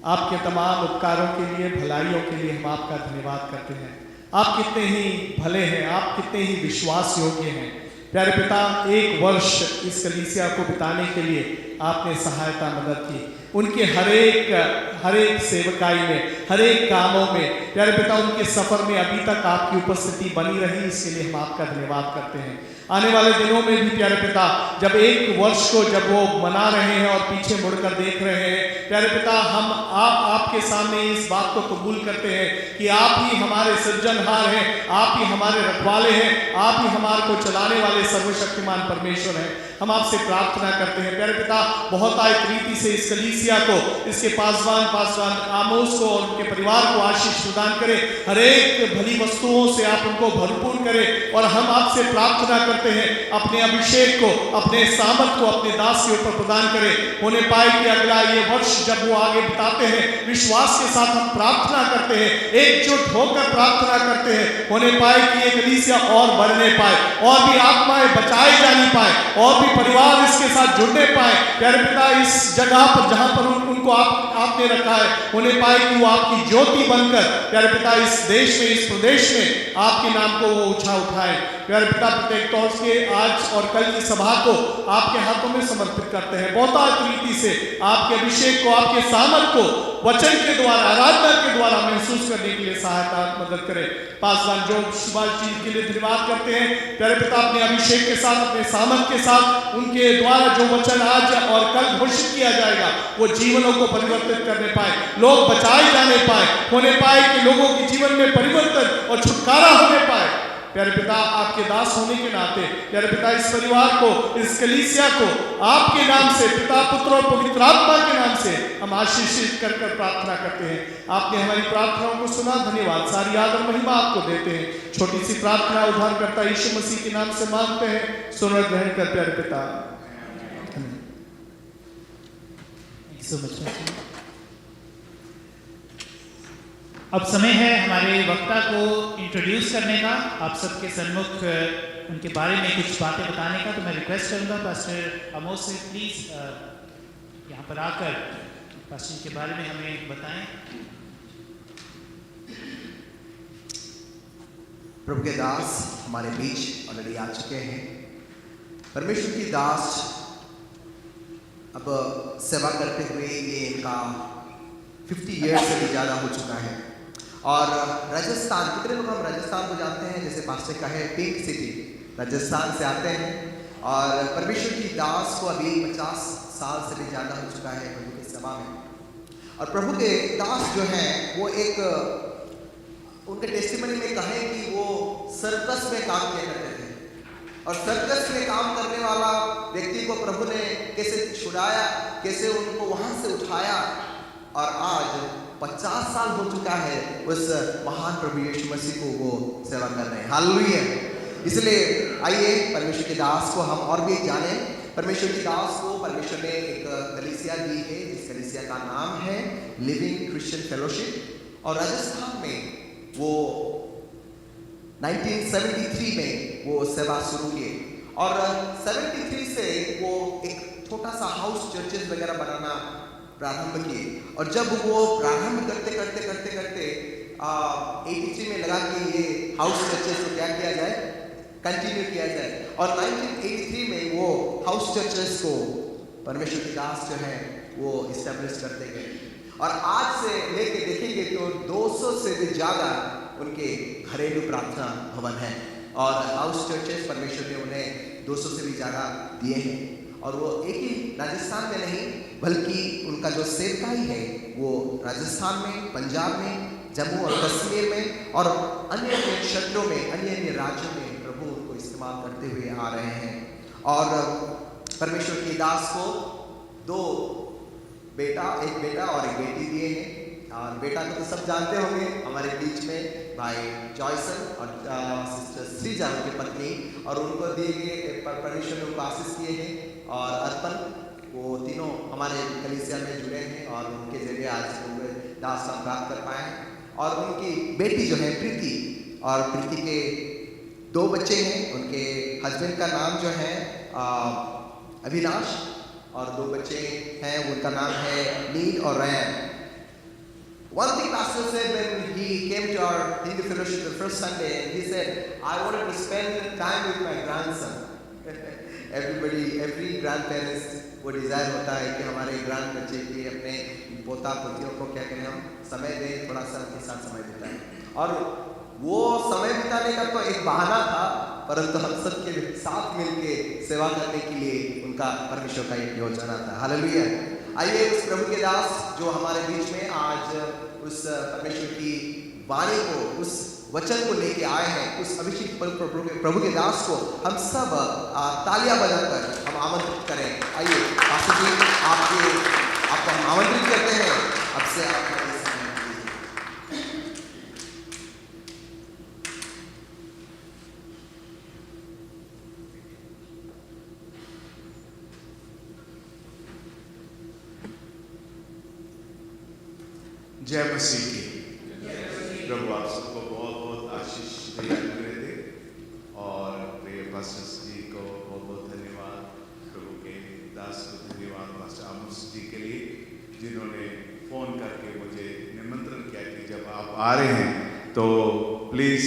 आपके तमाम उपकारों के लिए, भलाइयों के लिए हम आपका धन्यवाद करते हैं। आप कितने ही भले हैं, आप कितने ही विश्वास योग्य हैं। प्यारे पिता, 1 वर्ष इस कलीसिया को बिताने के लिए आपने सहायता मदद की। उनके हर एक सेवकाई में, हर एक कामों में प्यारे पिता उनके सफर में अभी तक आपकी उपस्थिति बनी रही, इसके लिए हम आपका धन्यवाद करते हैं। आने वाले दिनों में भी प्यारे पिता जब 1 वर्ष को जब वो मना रहे हैं और पीछे मुड़कर देख रहे हैं, प्यारे पिता हम आपके सामने इस बात को कबूल करते हैं कि आप ही हमारे सृजनहार हैं, आप ही हमारे रखवाले हैं, आप ही हमारे को चलाने वाले सर्वशक्तिमान परमेश्वर हैं। हम आपसे प्रार्थना करते हैं प्यारे पिता, बहुत आयत रीति से इस कलीसिया को, इसके पासवान आमोस को और उनके परिवार को आशीष प्रदान करें। हर एक भली वस्तुओं से आप उनको भरपूर करें और हम आपसे प्रार्थना करते हैं अपने अभिषेक को, अपने सामर्थ को अपने दास के ऊपर प्रदान करें। होने पाए कि अगला ये वर्ष जब वो आगे बिताते हैं, विश्वास के साथ हम प्रार्थना करते हैं, एकजुट होकर प्रार्थना करते हैं। होने पाए कि ये कलीसिया और बढ़ने पाए, और भी आत्माएं बचाई जानी पाए, और भी परिवार इसके साथ जुड़ने पाए। प्यारे पिता, इस जगह पर जहां पर उनको आपने रखा है, होने पाए कि वो आपकी ज्योति बनकर प्यारे पिता इस देश में, इस प्रदेश में आपके नाम को वो ऊंचा उठाए। प्यारे पिता, प्रत्येक तौर से आज और कल की सभा को आपके हाथों में समर्पित करते हैं। बहुत रीति से आपके अभिषेक को, आपके सामर्थ को वचन के द्वारा, आराधना के द्वारा महसूस करने के लिए सहायता मदद करें। पासवान जो सुभाष जी के लिए धन्यवाद करते हैं प्यारे पिता, अपने अभिषेक के साथ, अपने सामर्थ के साथ, उनके द्वारा जो वचन आज और कल घोषित किया जाएगा वो जीवनों को परिवर्तित करने पाए, लोग बचाए जाने पाए, होने पाए कि लोगों के जीवन में परिवर्तन और छुटकारा होने पाए। प्यारे पिता, आपके दास होने के नाते प्यारे पिता इस परिवार को, इस कलीसिया को आपके नाम से, पिता, पुत्र और पवित्र आत्मा के नाम से हम आशीषित कर प्रार्थना करते हैं। आपने हमारी प्रार्थनाओं को सुना, धन्यवाद। सारी आदर महिमा आपको देते हैं। छोटी सी प्रार्थना उद्धारकर्ता यीशु मसीह के नाम से मांगते हैं, सुनो ग्रहण कर प्यारे पिता। अब समय है हमारे वक्ता को इंट्रोड्यूस करने का, आप सबके सन्मुख उनके बारे में कुछ बातें बताने का। तो मैं रिक्वेस्ट करूंगा पास्टर आमोस से, प्लीज यहाँ पर आकर पास्टर के बारे में हमें बताएं। प्रभु के दास हमारे बीच ऑलरेडी आ चुके हैं। परमेश्वर की दास अब सेवा करते हुए ये इनका 50 ईयर्स से भी ज़्यादा हो चुका है। और राजस्थान, कितने लोग हम राजस्थान को जानते हैं, जैसे पास्टर कहे पिंक सिटी, राजस्थान से आते हैं। और परमेश्वर की दास को अभी 50 साल से भी ज़्यादा हो चुका है प्रभु की सभा में। और प्रभु के दास जो हैं वो एक, उनके टेस्टिमनी में कहें कि वो सर्कस में काम किया करते थे। और सर्कस में काम करने वाला व्यक्ति को प्रभु ने कैसे छुड़ाया, कैसे उनको वहाँ से उठाया और आज 50 साल हो चुका है उस महान प्रभु यीशु मसीह को वो सेवा कर रहे हैं। हालेलुया। इसलिए आइए परमेश्वर के दास को हम और भी जाने। परमेश्वर के दास को परमेश्वर ने एक कलीसिया दी है, जिस कलीसिया का नाम है लिविंग क्रिश्चियन फेलोशिप, और राजस्थान में वो 1973 में वो सेवा शुरू किए, और 73 से वो एक छोटा सा हाउस चर्चेस वगैरह बनाना प्रारंभ किए। और जब वो प्रारंभ करते करते करते करते 83 में लगा कि ये हाउस चर्चेस को क्या किया जाए, कंटिन्यू किया जाए, और 1983 में वो हाउस चर्चेस को परमेश्वर के दास जो है वो इस्टेब्लिश करते गए। और आज से लेके देखेंगे तो 200 से भी ज़्यादा उनके घरेलू प्रार्थना भवन है, और हाउस चर्चेस परमेश्वर ने उन्हें 200 से भी ज़्यादा दिए हैं। और वो एक ही राजस्थान में नहीं, बल्कि उनका जो सेवकाई है वो राजस्थान में, पंजाब में, जम्मू और कश्मीर में, और अन्य अन्य क्षेत्रों में, अन्य अन्य राज्यों में प्रभु उनको इस्तेमाल करते हुए आ रहे हैं। और परमेश्वर के दास को 2 बेटा, एक बेटा और एक बेटी दिए हैं। और बेटा को तो सब जानते होंगे, हमारे बीच में भाई जॉयसन और सिस्टर श्रीजा उनकी पत्नी, और उनको दिए गए परमेश्वर ने उनको आशीष किए हैं। और अर्पण, वो तीनों हमारे कलीसिया में जुड़े हैं, और उनके जरिए आज दास हम प्राप्त कर पाए हैं। और उनकी बेटी जो है प्रीति, और प्रीति के 2 बच्चे हैं। उनके हस्बैंड का नाम जो है अविनाश, और 2 बच्चे हैं, उनका नाम है नील और रैन। One thing Pastor said when he came to our Hindu fellowship the first Sunday, he said, I wanted to spend time with my grandson. Every grandparents वो डिज़ायर होता है कि हमारे ग्रैंड बच्चे के, अपने पोता पोतियों को क्या करें, हम समय दें, थोड़ा सा उनके साथ समय बिताएं। और वो समय बिताने का तो एक बहाना था, परंतु हम सब के साथ मिलके सेवा करने के लिए उनका परमेश्वर का एक योजना था। हालेलुया। आइए उस प्रभु के दास जो हमारे बीच में आज उस परमेश्वर की वाणी को, उस वचन को लेके आए हैं, उस अभिषेक प्रभु के दास को हम सब तालियां बजाकर हम आमंत्रित करें। आइए पास्टर जी, आपको हम आमंत्रित करते हैं। अब से आप जय मसीह की। प्रभु आप सबको बहुत बहुत आशीष प्रदान करे थे, और प्रिय पास्टर जी को बहुत बहुत धन्यवाद, प्रभु के दास को धन्यवाद पास्टर आमोस जी के लिए, जिन्होंने फ़ोन करके मुझे निमंत्रण किया कि जब आप आ रहे हैं तो प्लीज़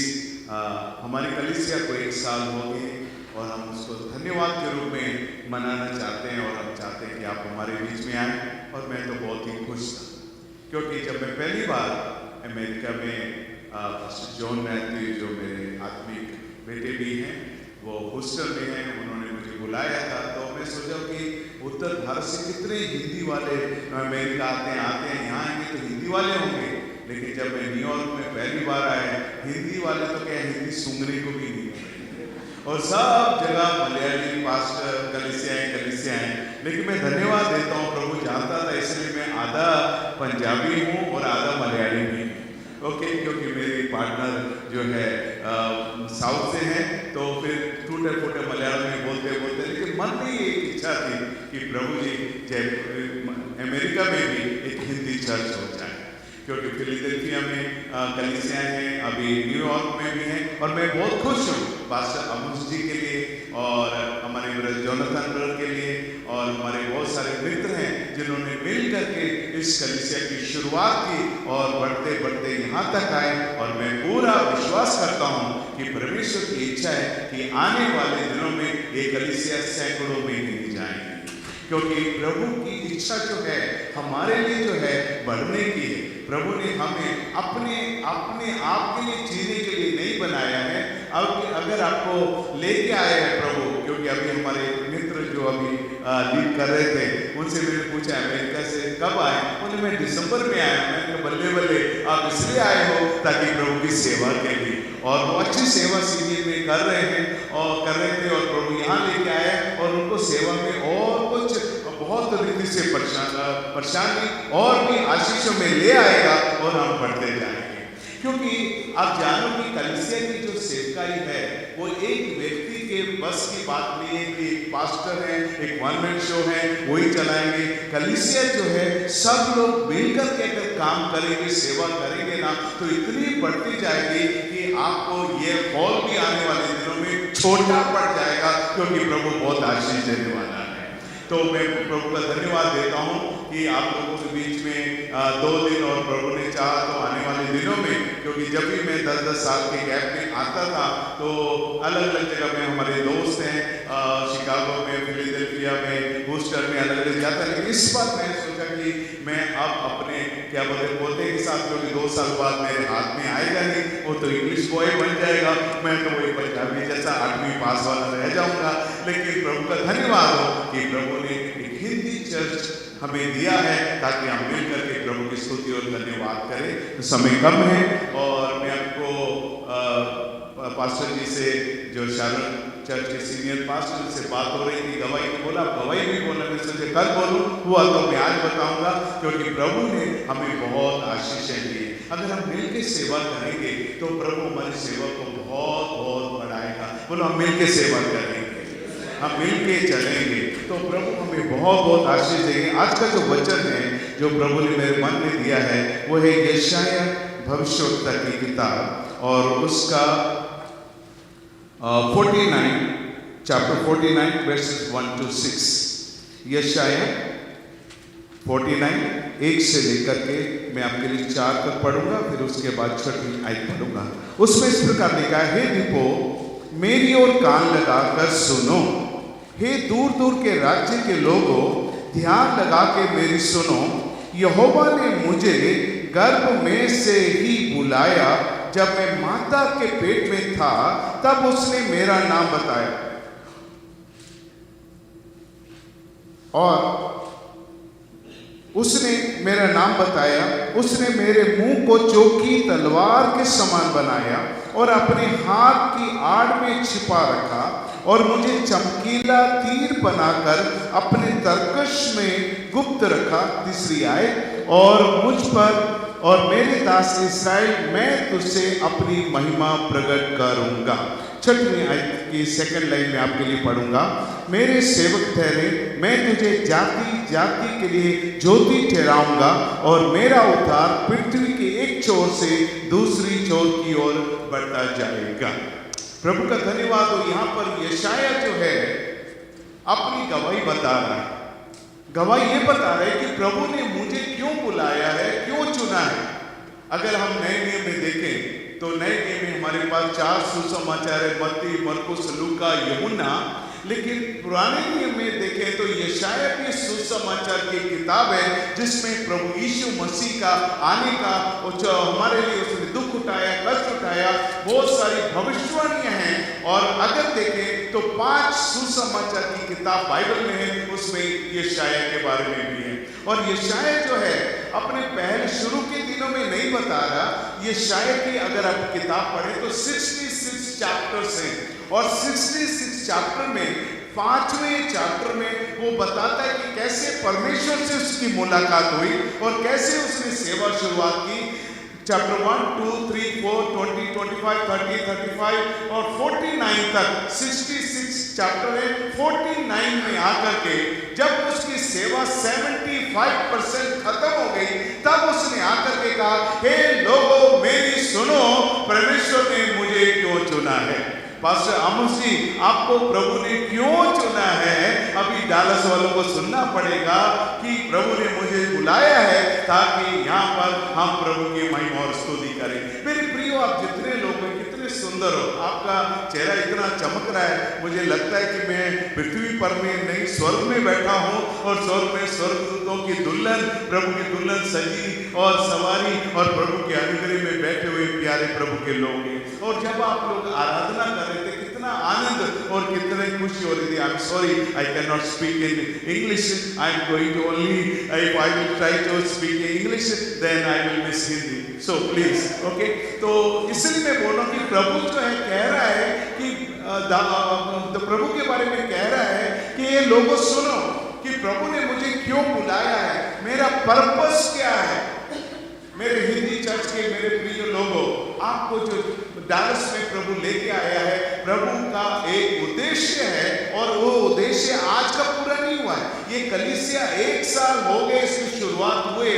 हमारी कलीसिया को 1 साल हो गए, और हम उसको धन्यवाद के रूप में मनाना चाहते हैं, और हम चाहते हैं कि आप हमारे बीच में आएँ। और मैं तो बहुत ही खुश था, क्योंकि जब मैं पहली बार अमेरिका में पास्टर जॉन मैथ्यू, जो मेरे आत्मिक बेटे भी हैं, वो हॉस्टल में हैं, उन्होंने मुझे बुलाया था, तो मैं सोचा कि उत्तर भारत से कितने हिंदी वाले अमेरिका आते हैं, यहाँ आएंगे तो हिंदी वाले होंगे। लेकिन जब मैं न्यूयॉर्क में पहली बार आया, हिंदी वाले तो क्या हिंदी सूंघने को भी नहीं, और सब जगह मलयाली पास्टर कलीसिया हैं। लेकिन मैं धन्यवाद देता हूँ, प्रभु जानता था, इसलिए मैं आधा पंजाबी हूँ और आधा मलयाली भी हूँ। ओके, क्योंकि मेरे पार्टनर जो है साउथ से हैं, तो फिर टूटे फूटे मलयालम में बोलते, लेकिन मन में एक इच्छा थी कि प्रभु जी अमेरिका में भी एक हिंदी चर्च हो जाए, क्योंकि फिलाडेल्फिया में कलीसिया हैं, अभी न्यूयॉर्क में भी हैं। और मैं बहुत खुश हूँ पास्टर आमोस जी के लिए, और हमारे ब्रदर जोनाथन ब्रदर के लिए, और हमारे बहुत सारे मित्र हैं जिन्होंने मिल करके इस कलीसिया की शुरुआत की, और बढ़ते बढ़ते यहाँ तक आए। और मैं पूरा विश्वास करता हूँ कि परमेश्वर की इच्छा है कि आने वाले दिनों में ये कलीसिया सैकड़ों में गिनी जाएंगे, क्योंकि प्रभु की इच्छा जो है हमारे लिए जो है बढ़ने की है। प्रभु ने हमें अपने आप के लिए जीने के लिए नहीं बनाया है, अब अगर आपको लेके आए हैं प्रभु, क्योंकि अभी हमारे मित्र जो अभी लीड कर रहे थे, उनसे मैंने पूछा अमेरिका से कब आए, उन्हें मैं दिसंबर में आया। मैंने बल्ले बल्ले आप इसलिए आए हो ताकि प्रभु की सेवा के लिए, और वो अच्छी सेवा सीधी में कर रहे थे, और प्रभु यहाँ लेके आए, और उनको सेवा में और कुछ बहुत रीति से परेशानी और भी आशीषों में ले आएगा और हम बढ़ते जाएंगे। क्योंकि आप जानो कि कलीसिया की जो सेवकाई है वो एक व्यक्ति के बस की बात नहीं है कि एक पास्टर है, एक वन मैन शो है, वही चलाएंगे। कलीसिया जो है सब लोग मिलकर के अगर काम करेंगे, सेवा करेंगे ना, तो इतनी बढ़ती जाएगी कि आपको ये फॉल भी आने वाले दिनों में छोटा पड़ जाएगा, क्योंकि प्रभु बहुत आशीष देने वाला है। तो मैं प्रभु का धन्यवाद देता हूँ कि आप लोगों के बीच में 2 दिन, और प्रभु ने चाहा तो आने वाले दिनों में, क्योंकि जब भी मैं 10-10 साल के गैप में आता था तो अलग अलग जगह में हमारे दोस्त हैं, शिकागो में, फिलाडेल्फिया में, बूस्टर में अलग अलग जाता है। लेकिन इस बार मैं सोचा कि मैं अब अपने क्या बोलते पोते के साथ, क्योंकि 2 साल बाद मेरे हाथ में आएगा नहीं, वो तो इंग्लिश बॉय बन जाएगा, मैं तो वही पंजाबी जैसा 8वीं पास वाला रह जाऊंगा। लेकिन प्रभु का धन्यवाद हो कि प्रभु ने एक हिंदी चर्च हमें दिया है ताकि हम मिल करके प्रभु की स्तुति और धन्यवाद करें। समय कम है और मैं आपको पास्टर जी से, जो शारोन चर्च के सीनियर पास्टर से बात हो रही थी, गवाही की बोला, गवाही भी बोला, मैं सोचे कल बोलूं, हुआ तो मैं आज बताऊंगा, क्योंकि प्रभु ने हमें बहुत आशीषें दी। अगर हम मिल के सेवा करेंगे तो प्रभु हमारी सेवा को बहुत बहुत बढ़ाएगा। बोलो हम मिल के सेवा करेंगे, हम मिल के चलेंगे तो प्रभु हमें बहुत बहुत आशीष देंगे। आज का जो वचन है जो प्रभु ने मेरे मन में दिया है वो है यशायाह भविष्यवक्ता की किताब, और उसका 49 चैप्टर 49 वर्सेस 1 to 6। यशायाह 49 1 से लेकर के मैं आपके लिए 4 तक पढ़ूंगा, फिर उसके बाद 6वीं आयत पढ़ूंगा। उसमें इस प्रकार लिखा है, हे दीपो मेरी ओर कान लगाकर सुनो, हे दूर दूर के राज्य के लोगों ध्यान लगा के मेरी सुनो। यहोवा ने मुझे गर्भ में से ही बुलाया, जब मैं माता के पेट में था तब उसने मेरा नाम बताया, और उसने मेरा नाम बताया। उसने मेरे मुंह को चौकी तलवार के समान बनाया और अपने हाथ की आड़ में छिपा रखा, और मुझे चमकीला तीर बनाकर अपने तरकश में गुप्त रखा। 3री आयत, और मुझ पर और मेरे दास इस्राएल मैं तुझसे अपनी महिमा प्रकट करूंगा। 6वीं आयत की 2nd लाइन में आपके लिए पढ़ूंगा। मेरे सेवक ठहरे, मैं तुझे जाति जाति के लिए ज्योति ठहराऊंगा, और मेरा उद्धार पृथ्वी के एक छोर से दूसरी छोर की ओर बढ़ता जाएगा। प्रभु का धन्यवाद हो। यहाँ पर यशायाह जो है अपनी गवाही बता रहा है। गवाही ये बता रहे कि प्रभु ने मुझे क्यों बुलाया है, क्यों चुना है। अगर हम नए नियम में देखें तो नए नियम में हमारे पास 4 सुसमाचार है, मत्ती, मरकुस, लूका, यूहन्ना। लेकिन पुराने नियम में देखें तो यशायाह की सुसमाचार की किताब है, जिसमें प्रभु यीशु मसीह का आने का, जो हमारे लिए उसने दुख उठाया, कष्ट उठाया, बहुत सारी भविष्यवाणियां हैं। और अगर देखें तो 5 सुसमाचार की किताब बाइबल में है, उसमें यशायाह के बारे में भी है। और यशायाह जो है अपने पहले शुरू के दिनों में नहीं बता रहा। यशायाह की अगर आप किताब पढ़ें तो 66 चैप्टर्स हैं, और 66 चैप्टर में 5वें चैप्टर में वो बताता है कि कैसे परमेश्वर से उसकी मुलाकात हुई और कैसे उसने सेवा शुरुआत की। चैप्टर 1, 2, 3, 4, 20, 25, 30, 35 और 49 तक 66 चैप्टर है। 49 में आकर के जब उसकी सेवा 75% खत्म हो गई, तब उसने आकर के कहा, हे लोगों मेरी सुनो, परमेश्वर ने मुझे क्यों चुना है। पास्टर आमोस जी, आपको प्रभु ने क्यों चुना है? अभी डालस वालों को सुनना पड़ेगा कि प्रभु ने मुझे बुलाया है ताकि यहाँ पर हम प्रभु की महिमा और स्तुति करें। मेरे प्रियो, आप जितने लोग हैं, कितने सुंदर हो, आपका चेहरा इतना चमक रहा है, मुझे लगता है कि मैं पृथ्वी पर में नहीं स्वर्ग में बैठा हूँ, और स्वर्ग में स्वर्गदूतों की दुल्हन, प्रभु की दुल्हन सजी और सवारी और प्रभु के अनुग्रह में बैठे हुए प्यारे प्रभु के लोग हैं। और जब आप लोग आराधना कर रहे थे, कितना आनंद और कितने खुशी हो रही थी। I am sorry, I can not speak in English, I am going to only, if I will try to speak in English then I will miss Hindi, so please, okay. तो इसलिए मैं बोल रहा हूँ कि प्रभु जो है कह रहा है कि तो प्रभु के बारे में कह रहा है कि ये लोगों सुनो कि प्रभु ने मुझे क्यों बुलाया है, मेरा पर्पस क्या है। मेरे हिंदी चर्च के मेरे प्रिय लोगों, आपको जो डालस में प्रभु लेके आया है, प्रभु का एक उद्देश्य है और वो उद्देश्य आज का पूरा नहीं हुआ है। ये कलीसिया 1 साल हो गए इसकी शुरुआत हुए,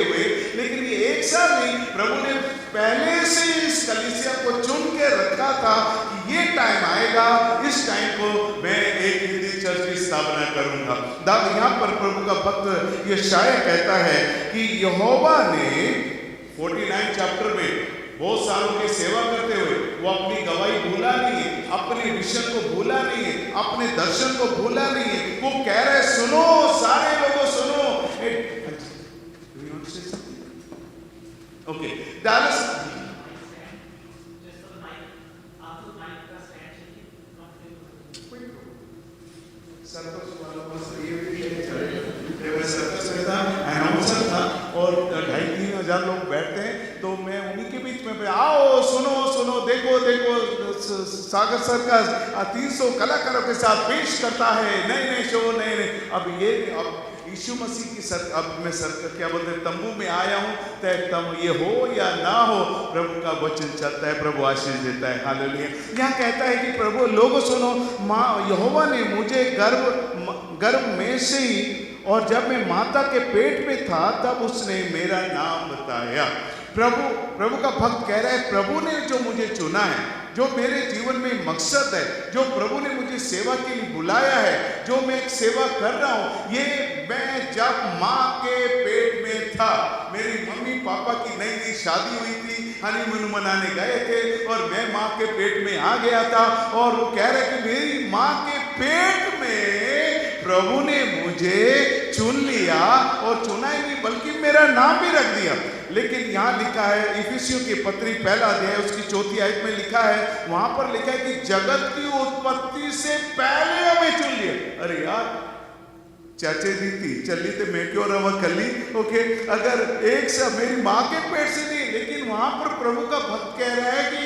लेकिन ये 1 साल नहीं, प्रभु ने पहले से इस कलीसिया को चुन के रखा था कि ये टाइम आएगा, इस टाइम को मैं एक हिंदी चर्च की स्थापना करूंगा। यहाँ पर प्रभु का भक्त यशायाह कहता है कि यहोवा ने 49 चैप्टर में बहुत सालों की सेवा करते हुए वो अपनी गवाही भूला नहीं है, अपने विजन को भूला नहीं है, अपने दर्शन को भूला नहीं है। वो कह रहे सुनो, सारे लोगों सुनो। ओके, डालस अनाउंसर था और 2,500-3,000 हजार लोग बैठते हैं, तो मैं उन्हीं के बीच में आओ सुनो सुनो, देखो देखो सागर सर्कस 300 कलाकारों के साथ पेश करता है नए नए शो, नए नए। अब यीशु मसीह की अब मैं क्या बोलते हैं तंबू में आया हूँ, तब ये हो या ना हो प्रभु का वचन चलता है, प्रभु आशीष देता है। हालेलुया। यहाँ कहता है कि प्रभु लोगों सुनो, माँ यहोवा ने मुझे गर्भ में से ही और जब मैं माता के पेट में था तब उसने मेरा नाम बताया। प्रभु का भक्त कह रहा है प्रभु ने जो मुझे चुना है, जो मेरे जीवन में मकसद है, जो प्रभु ने मुझे सेवा के लिए बुलाया है, जो मैं एक सेवा कर रहा हूँ, ये मैं जब माँ के पेट में था, मेरी मम्मी पापा की नई नई शादी हुई थी, हनीमून मनाने गए थे और मैं माँ के पेट में आ गया था, और वो कह रहे कि मेरी माँ के पेट में प्रभु ने मुझे चुन लिया, और चुना ही नहीं बल्कि मेरा नाम भी रख दिया। लेकिन यहाँ लिखा है इफिसियों की पत्री 1 अध्याय उसकी 4 आयत में लिखा है, वहां पर लिखा है कि जगत की उत्पत्ति से पहले हमें चुन लिया। अरे यार चाचे दी थी चली तो मैं क्यों रवा कली। ओके, अगर एक से मेरी माँ के पेट से नहीं, लेकिन वहां पर प्रभु का भक्त कह रहा है कि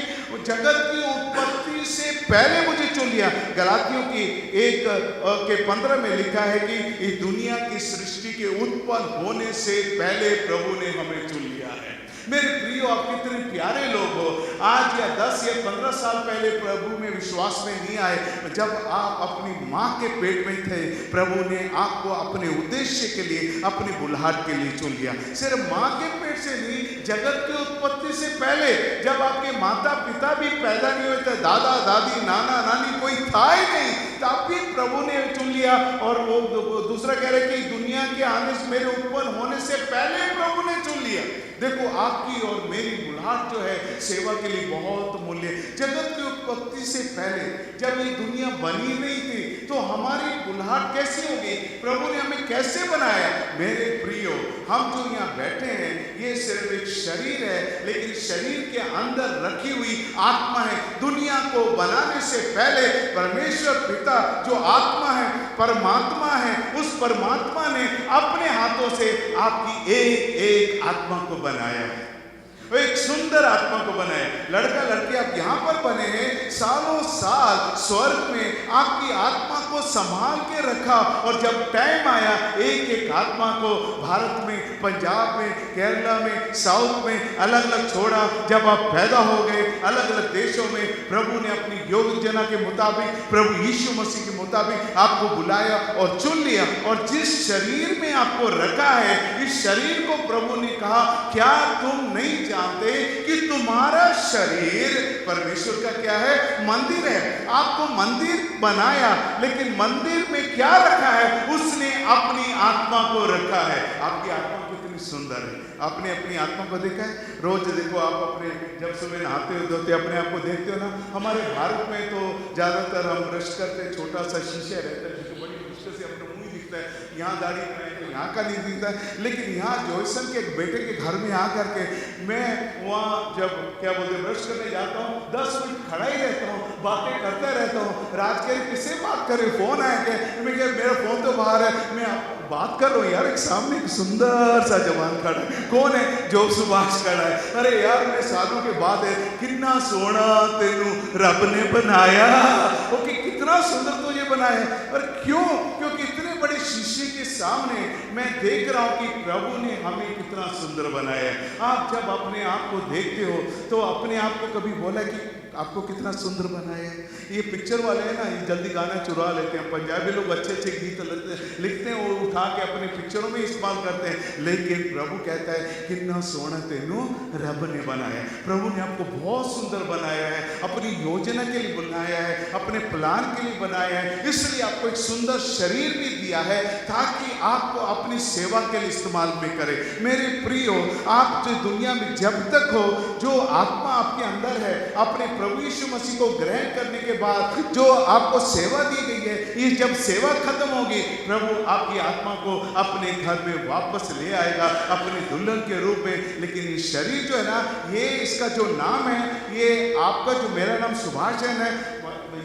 जगत की उत्पत्ति से पहले मुझे चुन लिया। गलातियों की 1:15 में लिखा है कि इस दुनिया की सृष्टि के उत्पन्न होने से पहले प्रभु ने हमें चुन लिया है। मेरे प्रियो, आप कितने प्यारे लोग हो। आज या 10 या 15 साल पहले प्रभु में विश्वास में नहीं आए, जब आप अपनी माँ के पेट में थे प्रभु ने आपको अपने उद्देश्य के लिए, अपनी बुलाहट के लिए चुन लिया। सिर्फ माँ के पेट से नहीं, जगत की उत्पत्ति से पहले जब आपके माता पिता भी पैदा नहीं हुए थे, दादा दादी नाना नानी कोई था ही नहीं, तब भी प्रभु ने चुन लिया। और वो दूसरा कह रहे कि दुनिया के आने से, मेरे उत्पन्न होने से पहले प्रभु ने चुन लिया। देखो, आपकी और मेरी बुलाहट जो है सेवा के लिए बहुत मूल्य। जगत की उत्पत्ति से पहले जब ये दुनिया बनी नहीं थी तो हमारी बुलाहट कैसी होगी, प्रभु ने हमें कैसे बनाया। मेरे प्रियो, हम जो यहाँ बैठे हैं ये सिर्फ एक शरीर है, लेकिन शरीर के अंदर रखी हुई आत्मा है। दुनिया को बनाने से पहले परमेश्वर पिता जो आत्मा है, परमात्मा है, उस परमात्मा ने अपने हाथों से आपकी एक एक आत्मा को बनाया है, एक सुंदर आत्मा को बनाया। लड़का लड़की आप यहाँ पर बने हैं, सालों साल स्वर्ग में आपकी आत्मा को संभाल के रखा, और जब टाइम आया एक एक आत्मा को भारत में, पंजाब में, केरला में, साउथ में अलग अलग छोड़ा। जब आप पैदा हो गए अलग अलग देशों में, प्रभु ने अपनी योजना के मुताबिक, प्रभु यीशु मसीह के मुताबिक आपको बुलाया और चुन लिया। और जिस शरीर में आपको रखा है, इस शरीर को प्रभु ने कहा क्या तुम नहीं जानते कि तुम्हारा शरीर परमेश्वर का क्या है, मंदिर है। आपको मंदिर बनाया, लेकिन मंदिर में क्या रखा है, उसने अपनी आत्मा को रखा है। आपकी आत्मा कितनी सुंदर है। आपने अपनी आत्मा को देखा है? रोज देखो, आप अपने जब सुबह नहाते हो धोते अपने आप को देखते हो ना। हमारे भारत में तो ज्यादातर हम ब्रश करते, छोटा सा शीशा रहता है जो बड़ी मुश्किल से अपना मुंह दिखता है। यहाँ दाढ़ी बनाए तो यहाँ का नहीं दिखता है। लेकिन यहाँ जॉयसन के बेटे के घर में आकर के मैं वहाँ जब क्या बोलते ब्रश करने जाता हूँ, 10 मिनट खड़ा ही रहता हूँ, बातें करता रहता हूँ। राज कह रही किससे बात करे, फोन आया क्या? मैं कह मेरा फोन तो बाहर है, मैं बात कर रहा हूँ यार। एक सामने एक सुंदर सा जवान खड़ा है। कौन है? जोग सुभाष खड़ा है। अरे यार, मैं सालों के बाद है, कितना सोना तेनू रब ने बनाया। ओके, कितना सुंदर तुझे बनाया। और क्यों? क्योंकि इतने बड़ी शीशे के सामने मैं देख रहा हूँ कि प्रभु ने हमें कितना सुंदर बनाया है। आप जब अपने आप को देखते हो तो अपने आप को कभी बोला कि आपको कितना सुंदर बनाया है? ये पिक्चर वाले हैं ना, ये जल्दी गाना चुरा लेते हैं। पंजाबी लोग अच्छे अच्छे गीत लिखते हैं और उठा के अपने पिक्चरों में इस्तेमाल करते हैं, लेकिन प्रभु कहता है कितना सोना तेनू रब ने बनाया है। प्रभु ने आपको बहुत सुंदर बनाया है, अपनी योजना के लिए बनाया है, अपने प्लान के लिए बनाया है। इसलिए आपको एक सुंदर शरीर भी दिया है ताकि आपको अपनी सेवा के लिए इस्तेमाल में करे। मेरे प्रियो, आप जो दुनिया में जब तक हो, जो आत्मा आपके अंदर है, अपने प्रभु यीशु मसीह को ग्रहण करने के बाद जो आपको सेवा दी गई है, ये जब सेवा खत्म होगी, प्रभु आपकी आत्मा को अपने घर में वापस ले आएगा अपने दुल्हन के रूप में। लेकिन ये शरीर जो है ना, ये इसका जो नाम है, ये आपका जो मेरा नाम सुभाषचंद्र है,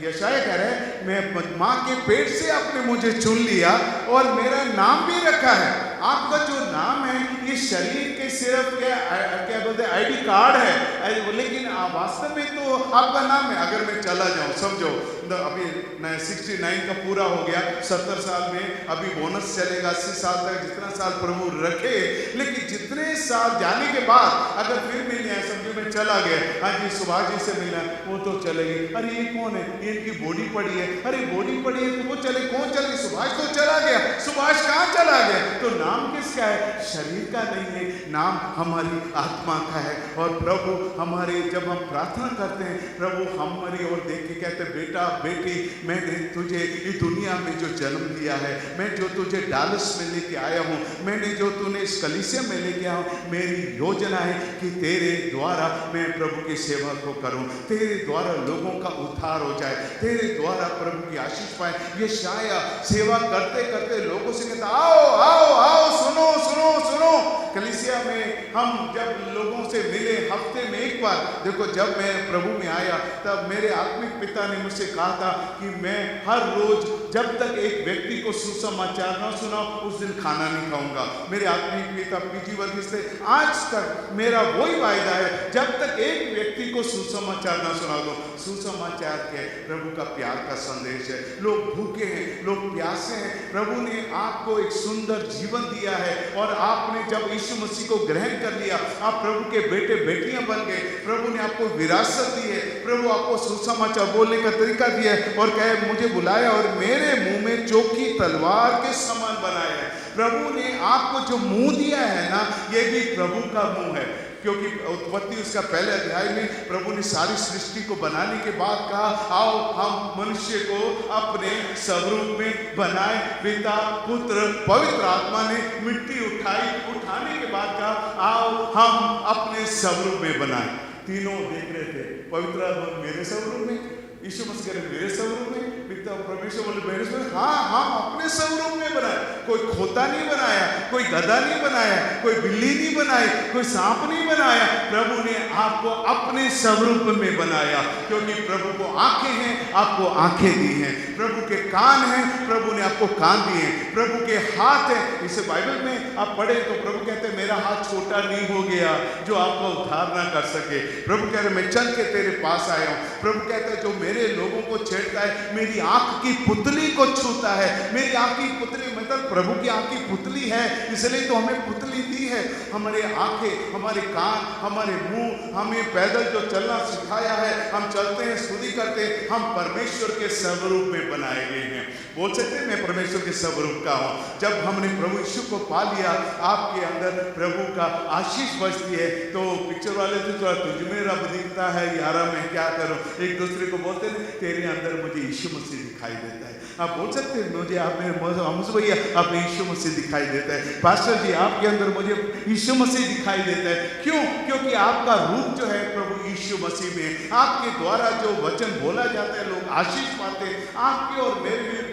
यशाया कह रहे हैं मैं माँ के पेट से आपने मुझे चुन लिया और मेरा नाम भी रखा है। आपका जो नाम है ये शरीर के सिर्फ क्या बोलते हैं आईडी कार्ड है, लेकिन वास्तव में तो आपका नाम है। अगर मैं चला जाऊं, समझो अभी 69 का पूरा हो गया, 70 साल में अभी बोनस चलेगा, 80 साल तक जितना साल प्रभु रखे, लेकिन जितने साल जाने के बाद अगर फिर मिलने आए, समझो मैं चला गया, हाँ जी सुभाष जी से मिलना, वो तो चलेगी, अरे ये कौन है, ये इनकी बॉडी पड़ी है, अरे बॉडी पड़ी है तो वो चले, कौन चले, सुभाष तो चला गया, सुभाष कहाँ चला गया? तो नाम किसका है? शरीर का नहीं है, नाम हमारी आत्मा का है। और प्रभु हमारे जब हम प्रार्थना करते हैं, प्रभु हमारी ओर देख के कहते हैं बेटा बेटी, मैंने तुझे इस दुनिया में जो जन्म दिया है, मैं जो तुझे डालस में लेके आया हूँ, मैंने जो तूने इस कलीसिया में लेके आया हूँ, मेरी योजना है कि तेरे द्वारा मैं प्रभु की सेवा को करूँ, तेरे द्वारा लोगों का उद्धार हो जाए, तेरे द्वारा प्रभु की आशीष पाए। ये शायद सेवा करते करते लोगों से कहता आओ आओ आओ सुनो सुनो सुनो। कलीसिया में हम जब लोगों से मिले हफ्ते में एक बार, देखो जब मैं प्रभु में आया तब मेरे आत्मिक पिता ने मुझसे कहा था कि मैं हर रोज जब तक एक व्यक्ति को सुसमाचार न सुनाऊं उस दिन खाना नहीं खाऊंगा। मेरे आत्मिक पिता पीजी वर्गीस से आज तक मेरा वही वायदा है, जब तक एक व्यक्ति को सुसमाचार न सुना दो। सुसमाचार के प्रभु का प्यार का संदेश है। लोग भूखे हैं, लोग प्यासे हैं, प्रभु ने आपको एक सुंदर जीवन दिया है और आपने जब यीशु मसीह को ग्रहण कर लिया, आप प्रभु के बेटे बेटियां बन गए। प्रभु ने आपको विरासत दी है, प्रभु आपको सुसमाचार बोलने का तरीका दिया है और कहे मुझे बुलाया और मेरे मुंह में चोखी तलवार के समान बनाया है। प्रभु ने आपको जो मुंह दिया है ना, ये भी प्रभु का मुंह है, क्योंकि उत्पत्ति उसका पहले अध्याय में प्रभु ने सारी सृष्टि को बनाने के बाद कहा आओ हम मनुष्य को अपने स्वरूप में बनाए। पिता पुत्र पवित्र आत्मा ने मिट्टी उठाई, उठाने के बाद कहा आओ हम अपने स्वरूप में बनाए। तीनों देख रहे थे, पवित्र आत्मा मेरे स्वरूप में, यीशु मसीह कह रहे मेरे स्वरूप में, पिता परमेश्वर बोले मेरे स्वरूप, हाँ हम अपने स्वरूप में बनाए। कोई खोता नहीं बनाया, कोई गधा नहीं बनाया, कोई बिल्ली नहीं बनाई, कोई सांप नहीं बनाया, प्रभु ने आपको अपने स्वरूप में बनाया। क्योंकि प्रभु को आंखें हैं, आपको आंखें दी हैं, प्रभु के कान हैं, प्रभु ने आपको कान दिए हैं, प्रभु के हाथ है। इसे बाइबल में आप पढ़े तो प्रभु कहते हैं मेरा हाथ छोटा नहीं हो गया जो आपको उद्धार ना कर सके। प्रभु कह रहे मैं चल के तेरे पास आया हूँ। प्रभु कहते हैं जो मेरे लोगों को छेड़ता है, मेरी आंख की पुतली को छूता है। मेरी आंख की पुतली मतलब प्रभु की आंख की पुतली है, इसलिए तो हमें पुतली दी है। हमारे आंखें, हमारे कान, हमारे मुंह, हमें पैदल जो चलना सिखाया है, हम चलते हैं, स्तुति करते हैं, हम परमेश्वर के स्वरूप में बनाए गए हैं। बोल सकते हैं मैं परमेश्वर के स्वरूप का हूँ। जब हमने प्रभु यीशु को पा लिया, आपके अंदर प्रभु का आशीष बचती है। तो पिक्चर वाले थे थोड़ा तुझ में रब दिखता है यारा मैं क्या करूँ, एक दूसरे को बोलते हैं तेरे अंदर मुझे यीशु मसीह दिखाई देता है। आप बोल सकते हैं मुझे आप मेरे भैया आप यीशु मसीह दिखाई देता है। पास्टर जी आपके अंदर मुझे यीशु मसीह दिखाई देता है। क्यों? क्योंकि आपका रूप जो है प्रभु यीशु मसीह में, आपके द्वारा जो वचन बोला जाता है लोग आशीष पाते हैं। आपके और मेरे में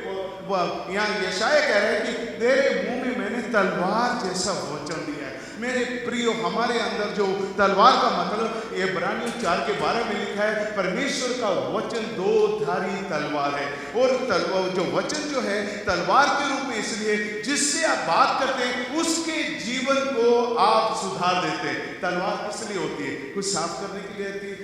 यहाँ यशाया कह रहे हैं कि तेरे मुंह में मैंने तलवार जैसा वचन दिया है। मेरे प्रियो, हमारे अंदर जो तलवार का मतलब इब्रानियों 4:12 में लिखा है परमेश्वर का वचन दो धारी तलवार है। और तलवार जो वचन जो है तलवार के रूप में इसलिए जिससे आप बात करते हैं उसके जीवन को आप सुधार देते हैं। तलवार किस लिए होती है? कुछ साफ करने के लिए होती है।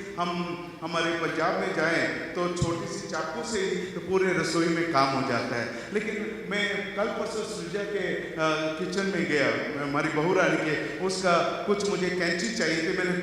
हमारे पंजाब में जाएं तो छोटी सी चाकू से ही पूरे रसोई में काम हो जाता है। लेकिन मैं कल परसों सृजा के किचन में गया, हमारी बहू रानी के, उसका कुछ मुझे कैंची चाहिए थी। मैंने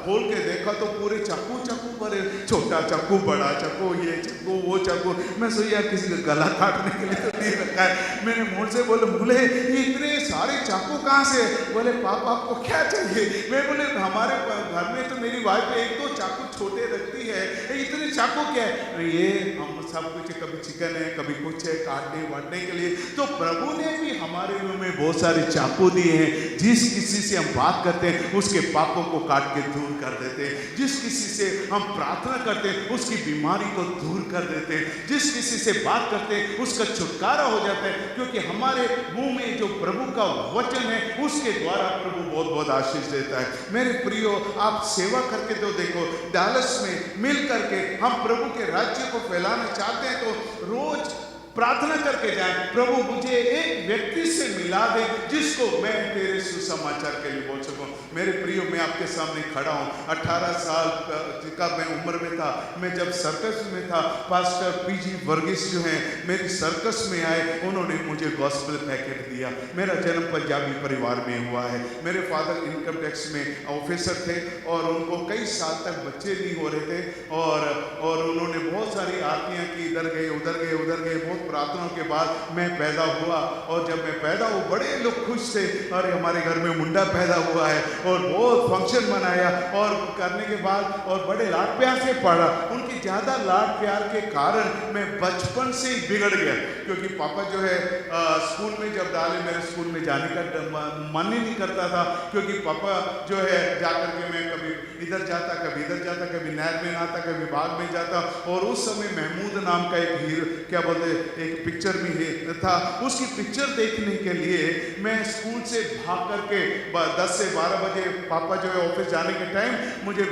खोल के देखा तो पूरे चाकू भरे, छोटा चाकू, बड़ा चाकू, ये चाकू, वो चाकू। मैं सोचा किसी का गला काटने के लिए तो नहीं रखा है। मैंने मुँह से बोले ये इतने सारे चाकू कहाँ से? बोले पापा आपको क्या चाहिए? मैं बोले हमारे घर में तो मेरी वाइफ 1-2 चाकू छोटे रखती है, इतने चाकू क्या है? ये हम सब कुछ, कभी चिकन है, कभी कुछ है, काटने वाटने के लिए। तो प्रभु ने भी हमारे मुंह में बहुत सारे चाकू दिए हैं। जिस किसी से हम बात करते हैं उसके पापों को काट के दूर कर देते हैं। जिस किसी से हम प्रार्थना करते हैं उसकी बीमारी को दूर कर देते हैं। जिस किसी से बात करते हैं उसका छुटकारा हो जाता है, क्योंकि हमारे मुंह में जो प्रभु का वचन है उसके द्वारा प्रभु बहुत बहुत आशीष देता है। मेरे प्रियो, आप सेवा करके तो देखो, डालस में मिल करके हम प्रभु के राज्य को फैलाना चाहते हैं तो रोज प्रार्थना करके जाएं, प्रभु मुझे एक व्यक्ति से मिला दे जिसको मैं तेरे सुसमाचार के लिए बोल सकूं। मेरे प्रियो, मैं आपके सामने खड़ा हूं। 18 साल का मैं उम्र में था, मैं जब सर्कस में था, पास्टर पीजी वर्गीस जो हैं मेरी सर्कस में आए, उन्होंने मुझे गॉस्पेल पैकेट दिया। मेरा जन्म पंजाबी परिवार में हुआ है। मेरे फादर इनकम टैक्स में ऑफिसर थे और उनको कई साल तक बच्चे नहीं हो रहे थे और उन्होंने बहुत सारी आरतियाँ की, इधर गए उधर गए। बहुत प्रार्थनाओं के बाद मैं पैदा हुआ और जब मैं पैदा हुआ बड़े लोग खुश थे, अरे हमारे घर में मुंडा पैदा हुआ है, और बहुत फंक्शन मनाया और करने के बाद और बड़े लाड प्यार से पढ़ा। उनकी ज़्यादा लाड प्यार के कारण मैं बचपन से ही बिगड़ गया, क्योंकि पापा जो है स्कूल में जब डाले, मेरे स्कूल में जाने का मन ही नहीं करता था, क्योंकि पापा जो है जाकर के मैं कभी इधर जाता, कभी इधर जाता, कभी नहर में नहाता, कभी बाग में जाता। और उस समय महमूद नाम का एक हीरो, क्या बोलते, एक पिक्चर भी था, उसकी पिक्चर देखने के लिए मैं स्कूल से भाग करके 10 से 12 बजे पापा जो है ऑफिस जाने के टाइम मुझे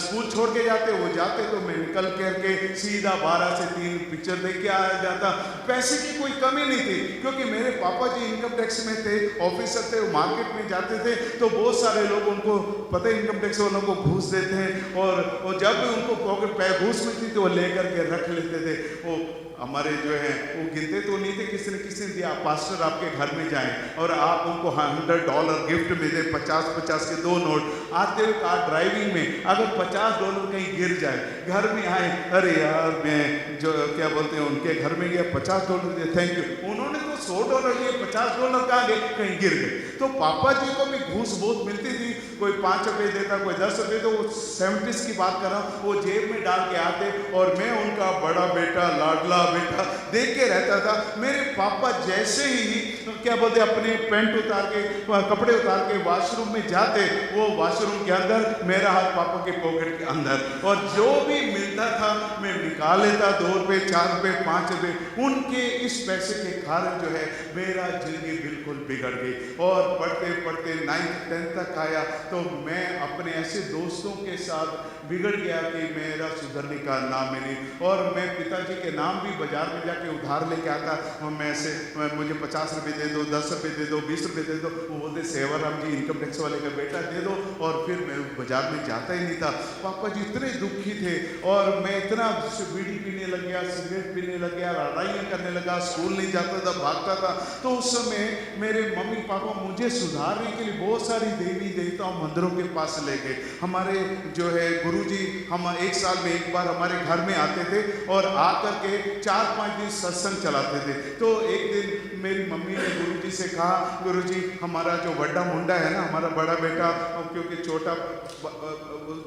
स्कूल छोड़ के जाते, वो जाते तो मैं निकल करके सीधा 12 से 3 पिक्चर देख के आ जाता। पैसे की कोई कमी नहीं थी, क्योंकि मेरे पापा जी इनकम टैक्स में थे, ऑफिसर थे, वो मार्केट में जाते थे तो बहुत सारे लोग, उनको पता है इनकम टैक्स वालों को घूस देते हैं, और जब भी उनको पॉकेट घूस मिलती तो वो लेकर के रख लेते थे। वो हमारे जो है वो गिनते तो नहीं थे, किसी ने दिया, पास्टर आपके घर में जाएं और आप उनको $100 गिफ्ट में दें, 50 के 2 नोट। आते हुए कार ड्राइविंग में अगर $50 कहीं गिर जाए, घर में आए, अरे यार मैं जो क्या बोलते हैं उनके घर में गया, $50 दिए, थैंक यू। उन्होंने तो $100 लिए, $50 कहाँ गए, कहीं गिर गए। तो पापा जी को भी घूस बहुत मिलती थी, कोई 5 रुपये देता, कोई 10 रुपये, तो वो 70s की बात कर रहा हूँ, वो जेब में डाल के आते और मैं उनका बड़ा बेटा, लाडला बेटा देख के रहता था। मेरे पापा जैसे ही क्या बोलते अपने पैंट उतार के, कपड़े उतार के वॉशरूम में जाते, वो वॉशरूम के अंदर, मेरा हाथ पापा के पॉकेट के अंदर, और जो भी मिलता था मैं निकाल लेता, 2 रुपये, 4 रुपये, 5 रुपये। उनके इस पैसे के कारण जो है मेरा जिंदगी बिल्कुल बिगड़ गई। और पढ़ते पढ़ते 9th 10th तक आया तो मैं अपने ऐसे दोस्तों के साथ बिगड़ गया कि मेरा सुधरने का नाम ही नहीं। और मैं पिताजी के नाम भी बाजार में जाके उधार लेके आता, मैं ऐसे मुझे 50 रुपये दे दो, 10 रुपये दे दो, 20 रुपये दे दो। वो बोलते सेवाराम जी इनकम टैक्स वाले का बेटा दे दो, और फिर मैं बाजार में जाता ही नहीं था। पापा जी इतने दुखी थे और मैं इतना बीड़ी पीने लग गया, सिगरेट पीने लग गया, लड़ाइयाँ करने लगा, स्कूल नहीं जाता था, भागता था। तो उस समय मेरे मम्मी पापा मुझे सुधारने के लिए बहुत सारी देवी देवताओं मंदिरों के पास ले गए। हमारे जो है गुरुजी, हम 1 साल में एक बार हमारे घर में आते थे और आकर के 4-5 दिन सत्संग चलाते थे। तो एक दिन मेरी मम्मी ने गुरुजी से कहा, गुरुजी हमारा जो बड़ा मुंडा है ना, हमारा बड़ा बेटा, क्योंकि छोटा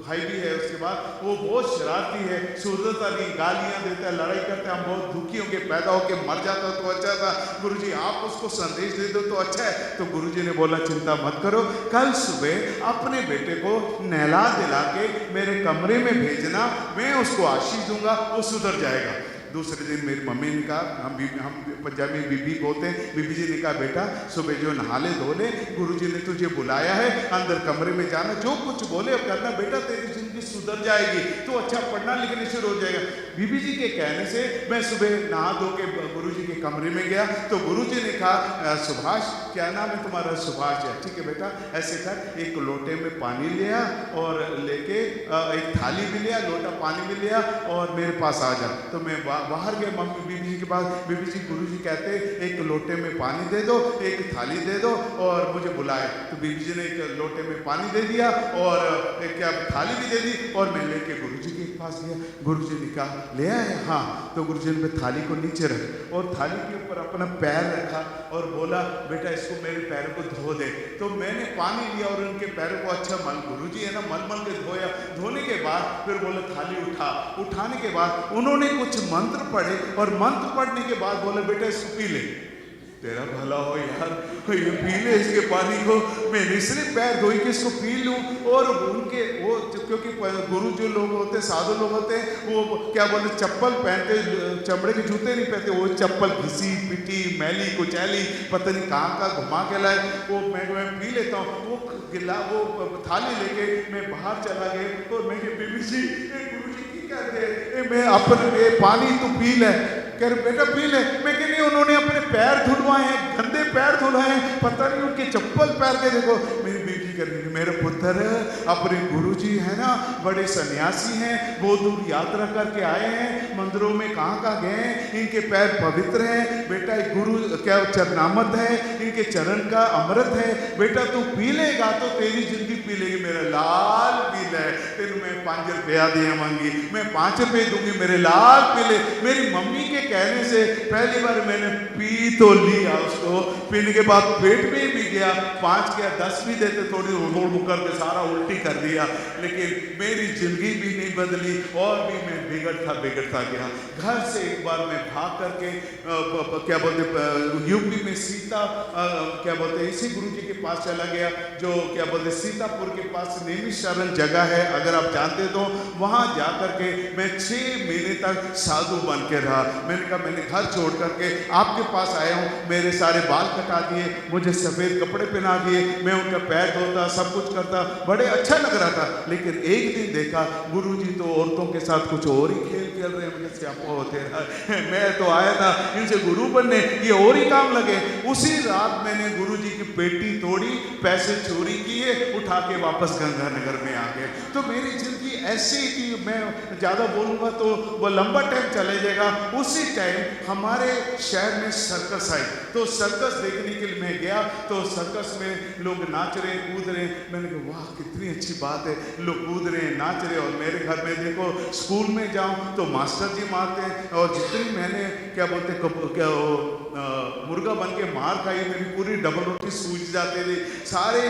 भाई भी है उसके बाद, वो बहुत शरारती है, सुधरता नहीं, गालियाँ देता है, लड़ाई करता है, हम बहुत दुखी होके पैदा होके मर जाता तो अच्छा था, गुरुजी आप उसको संदेश दे दो तो अच्छा है। तो गुरुजी ने बोला चिंता मत करो, कल सुबह अपने बेटे को नहला दिला के मेरे कमरे में भेजना, मैं उसको आशीष दूंगा, वो सुधर जाएगा। दूसरे दिन मेरी मम्मी ने कहा, हम पंजाबी में बीबी बोलते हैं, बीबी जी ने कहा बेटा सुबह जो नहा ले धो ले, गुरुजी ने तुझे बुलाया है, अंदर कमरे में जाना, जो कुछ बोले अब करना बेटा, तेरी जिंदगी जिंदगी सुधर जाएगी, तो अच्छा पढ़ना लिखने शुरू हो जाएगा। बीबी जी के कहने से मैं सुबह नहा धो के गुरुजी के कमरे में गया, तो गुरुजी ने कहा, सुभाष, क्या नाम है तुम्हारा? सुभाष है। ठीक है बेटा, ऐसे कर, एक लोटे में पानी लिया और लेके एक थाली भी लिया, लोटा पानी भी लिया और मेरे पास आ जा। तो मैं बाहर गया मम्मी बीबी जी के पास। बीबी जी, गुरुजी कहते एक लोटे में पानी दे दो, एक थाली दे दो और मुझे बुलाए। तो बीबी जी ने एक लोटे में पानी दे दिया और एक क्या थाली भी दे दी और मैं लेके गुरुजी के पास गया। गुरुजी ने कहा, ले आए? हाँ। तो गुरुजी ने थाली को नीचे रख और थाली के ऊपर अपना पैर रखा और बोला, बेटा इसको मेरे पैरों को धो दे। तो मैंने पानी लिया और उनके पैरों को अच्छा मल, गुरुजी है ना, मल मल के धोया। धोने के बाद फिर बोला थाली उठा। उठाने के बाद उन्होंने कुछ मंत्र पढ़े और मंत्र पढ़ने के बाद बोला, बेटा इसको पी ले। तेरा भला हो यार, ये पी ले इसके पानी को। मैं इसलिए पैर धोई कि इसको पी लूँ। और उनके वो क्योंकि गुरु जो लोग होते, साधु लोग होते हैं, वो क्या बोलते, चप्पल पहनते, चमड़े के जूते नहीं पहनते, वो चप्पल घिसी पिटी मैली कुचैली पता नहीं कहाँ घुमा के लाए। वो मैं पी लेता हूँ। वो थाली लेके मैं बाहर चला गया और मैं बीबी जी, गुरु जी की कहते, मैं अपने पानी तो पी ले। कह रहे बेटा पी ले। मैं कह नहीं, उन्होंने अपने पैर धुलवाए हैं, गंदे पैर धुलवाए हैं, पता नहीं उनके चप्पल पैर के देखो। मेरी बेटी कर रही, मेरा पुत्र अपने गुरुजी है ना, बड़े सन्यासी हैं, बहुत दूर यात्रा करके आए हैं, मंदिरों में कहाँ गए हैं, इनके पैर पवित्र हैं। बेटा गुरु क्या चरनामत है, इनके चरण का अमृत है। बेटा तू पी लेगा तो तेरी जिंदगी पी लेगी। मेरा लाल पी ले, तेन मैं 5 रुपया दिया मांगी, मैं 5 रुपये दूंगी, मेरे लाल पी ले। मेरी मम्मी के कहने से पहली बार मैंने पी तो लिया उसको। पीने के बाद पेट में भी गया, 5 क्या 10 भी देते, थोड़ी रोड़ मुकर के सारा उल्टी कर दिया। लेकिन मेरी जिंदगी भी नहीं बदली और भी मैं बिगड़ता गया। घर से एक बार मैं भाग करके क्या बोलते यूपी में सीता क्या बोलते इसी गुरुजी के पास चला गया, जो क्या बोलते सीतापुर के पास नैमिषारण्य जगह है, अगर आप जानते तो। वहाँ जा करके मैं 6 महीने तक साधु बन के रहा। मैंने कहा मैंने घर छोड़ करके आपके पास आया हूँ। मेरे सारे बाल कटा दिए, मुझे सफ़ेद कपड़े पहना दिए, मैं उनका पैर धोता, सब कुछ करता, बड़े अच्छा लग रहा था। लेकिन एक दिन देखा गुरुजी तो औरतों के साथ कुछ और ही खेल खेल रहे हैं। मैं तो आया था इनसे गुरु बनने, ये और ही काम लगे। उसी रात मैंने गुरुजी की पेटी तोड़ी, पैसे चोरी किए, उठा के वापस गंगानगर में आ गए। तो मेरी जिंदगी ऐसी कि मैं ज़्यादा बोलूँगा तो वो लंबा टाइम चले जाएगा। उसी टाइम हमारे शहर में सर्कस आई, तो सर्कस देखने के लिए मैं गया। तो सर्कस में लोग नाच रहे कूद रहे, मैंने कहा वाह कितनी अच्छी बात है, लोग कूद रहे नाच रहे। और मेरे घर में देखो, स्कूल में जाऊँ तो मास्टर जी मारते हैं, और जितनी मैंने क्या बोलते मुर्गा बन के मार खाई, मेरी पूरी डबल रोटी सूझ जाते थे, सारे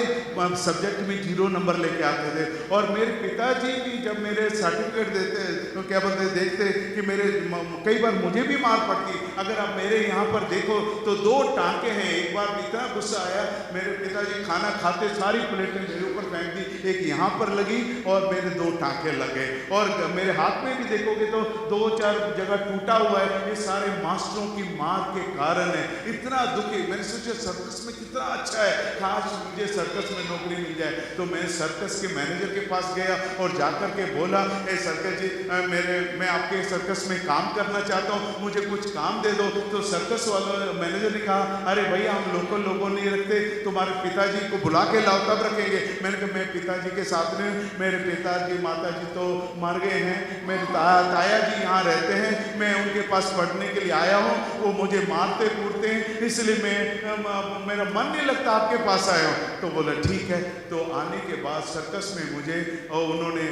सब्जेक्ट में 0 नंबर लेके आते थे। और मेरे पिताजी भी जब मेरे सर्टिफिकेट देते तो क्या बोलते देखते कि मेरे कई बार मुझे भी मार पड़ती। अगर आप मेरे यहाँ पर देखो तो 2 टांके हैं। एक बार इतना गुस्सा आया, मेरे पिताजी खाना खाते सारी प्लेटें मेरे ऊपर फेंक दी, एक यहाँ पर लगी और मेरे 2 टांके लगे। और मेरे हाथ में भी देखोगे तो 2-4 जगह टूटा हुआ है। ये सारे मास्टरों की मार के कारण है। इतना दुखी, मैंने सोचा सर्कस में कितना अच्छा है, काश मुझे सर्कस में नौकरी मिल जाए। तो मैं सर्कस के मैनेजर के पास गया और जाकर के बोला, ए सर्कस जी मैं आपके सर्कस में काम करना चाहता हूँ, मुझे कुछ काम दे दो। तो सर्कस वाला मैनेजर ने कहा, अरे भैया हम लोकल लोगों नहीं रखते, तुम्हारे पिताजी को बुला के लाओ तब रखेंगे। मैंने कहा मैं पिताजी के साथ में, मेरे पिताजी माताजी तो मर गए हैं, मेरे ताया जी यहाँ रहते हैं, मैं उनके पास पढ़ने के लिए आया हूँ, वो मुझे मारते कूटते हैं, इसलिए मेरा मन नहीं लगता आपके पास आया हूँ। तो बोला ठीक है। तो आने के बाद सर्कस में मुझे उन्होंने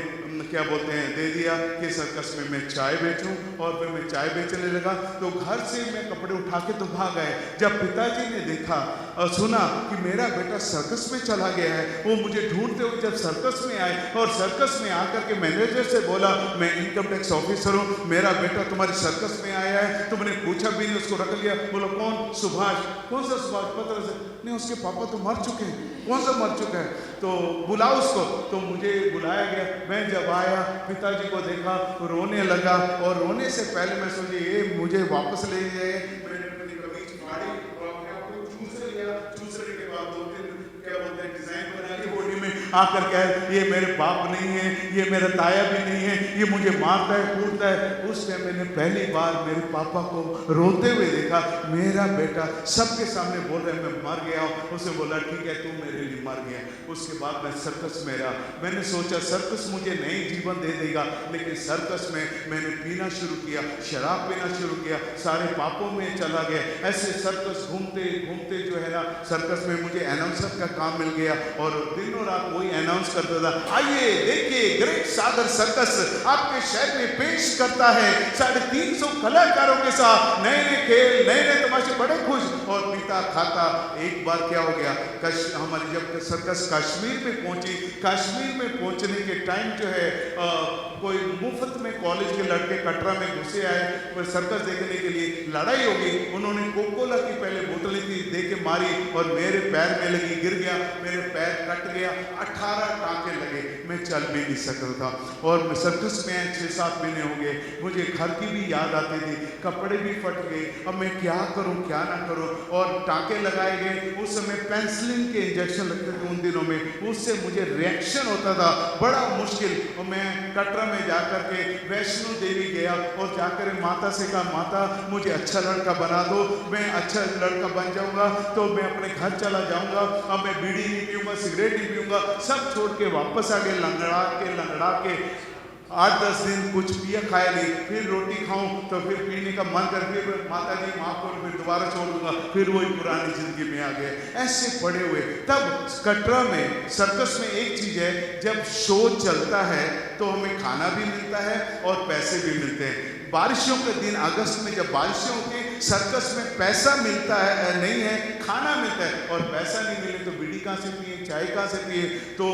क्या बोलते हैं दे दिया कि सर्कस में मैं चाय बेचूं, और फिर मैं चाय बेचने लगा। तो घर से मैं कपड़े उठा के तो भाग आए। जब पिताजी ने देखा और सुना कि मेरा बेटा सर्कस में चला गया है, वो मुझे ढूंढते हुए जब सर्कस में आए और सर्कस में आकर के मैनेजर से बोला, मैं इनकम टैक्स ऑफिसर हूँ, मेरा बेटा तुम्हारे सर्कस में आया है, तुमने पूछा भी नहीं, उसको रख लिया। बोलो कौन? सुभाष। कौन सा सुभाष? पता नहीं, उसके पापा तो मर चुके हैं। कौन सा मर चुका है? तो बुलाओ उसको। तो मुझे बुलाया गया। मैं जब आया, पिताजी को देखा, रोने लगा, और रोने से पहले मैं सोची ये मुझे वापस ले जाए। मैंने अपनी कमीज फाड़ी और अपने आप को चूस लिया। चूसने के बाद 2-3 क्या बोलते हैं डिजाइन बना ली बॉडी में, आकर कह ये मेरे बाप नहीं है, ये मेरा ताया भी नहीं है, ये मुझे मारता है कूटता है। उस टाइम मैंने पहली बार मेरे पापा को रोते हुए देखा। मेरा बेटा सबके सामने बोल रहा है मैं मर गया हूँ। उसने बोला ठीक है तू मेरे लिए मर गया। उसके बाद मैं सर्कस में रहा। मैंने सोचा सर्कस मुझे नई जीवन दे देगा, लेकिन सर्कस में मैंने पीना शुरू किया, शराब पीना शुरू किया, सारे पापों में चला गया। ऐसे सर्कस घूमते घूमते जो है ना, सर्कस में मुझे अनाउंसर का काम मिल गया और दिनों रात वही अनाउंस करता था, आइए देखिए ग्रेट सागर सर्कस आपके शहर में पेश करता है 350 कलाकारों के साथ नए नए खेल, नए नए तमाशे, बड़े खुश और पीता खाता। एक बार क्या हो गया, हमारी जब सर्कस कश्मीर में पहुंची, कश्मीर में पहुंचने के टाइम जो है कोई मुफ्त में कॉलेज के लड़के कटरा में घुसे आए सर्कस देखने के लिए। लड़ाई हो गई, उन्होंने कोकोला की पहले बोतलें थी दे के मारी और मेरे पैर में लगी, गिर गया, मेरे पैर कट गया, 18 टांके लगे, मैं चल भी नहीं सकता था। और मैं सर्कस में 6-7 महीने हो गए, मुझे घर की भी याद आती थी, कपड़े भी फट गए, अब मैं क्या करूं क्या ना करूं। और टांके लगाए गए, उस समय पेंसिलिन के इंजेक्शन लगते थे उन दिनों में, उससे मुझे रिएक्शन होता था, बड़ा मुश्किल। और मैं कटरा में जाकर के वैष्णो देवी गया और जाकर माता से कहा माता मुझे अच्छा लड़का बना दो, मैं अच्छा लड़का बन जाऊंगा तो मैं अपने घर चला जाऊंगा, अब मैं बीड़ी नहीं पीऊंगा, सिगरेट नहीं पीऊंगा। सब छोड़ के वापस आ गए, लंगड़ा के 8-10 दिन कुछ पिया खाया नहीं, फिर रोटी खाऊं तो फिर पीने का मन कर, फिर माता जी माफ करो, फिर दोबारा छोड़ दूंगा, फिर वही पुरानी जिंदगी में आ गए। ऐसे पड़े हुए। तब कटरा में सर्कस में एक चीज है, जब शो चलता है तो हमें खाना भी मिलता है और पैसे भी मिलते हैं। बारिशों के दिन अगस्त में जब बारिशें होती हैं, सर्कस में पैसा मिलता है नहीं है, खाना मिलता है। और पैसा नहीं मिले तो बीड़ी कहाँ से पिए, चाय कहाँ से पिए। तो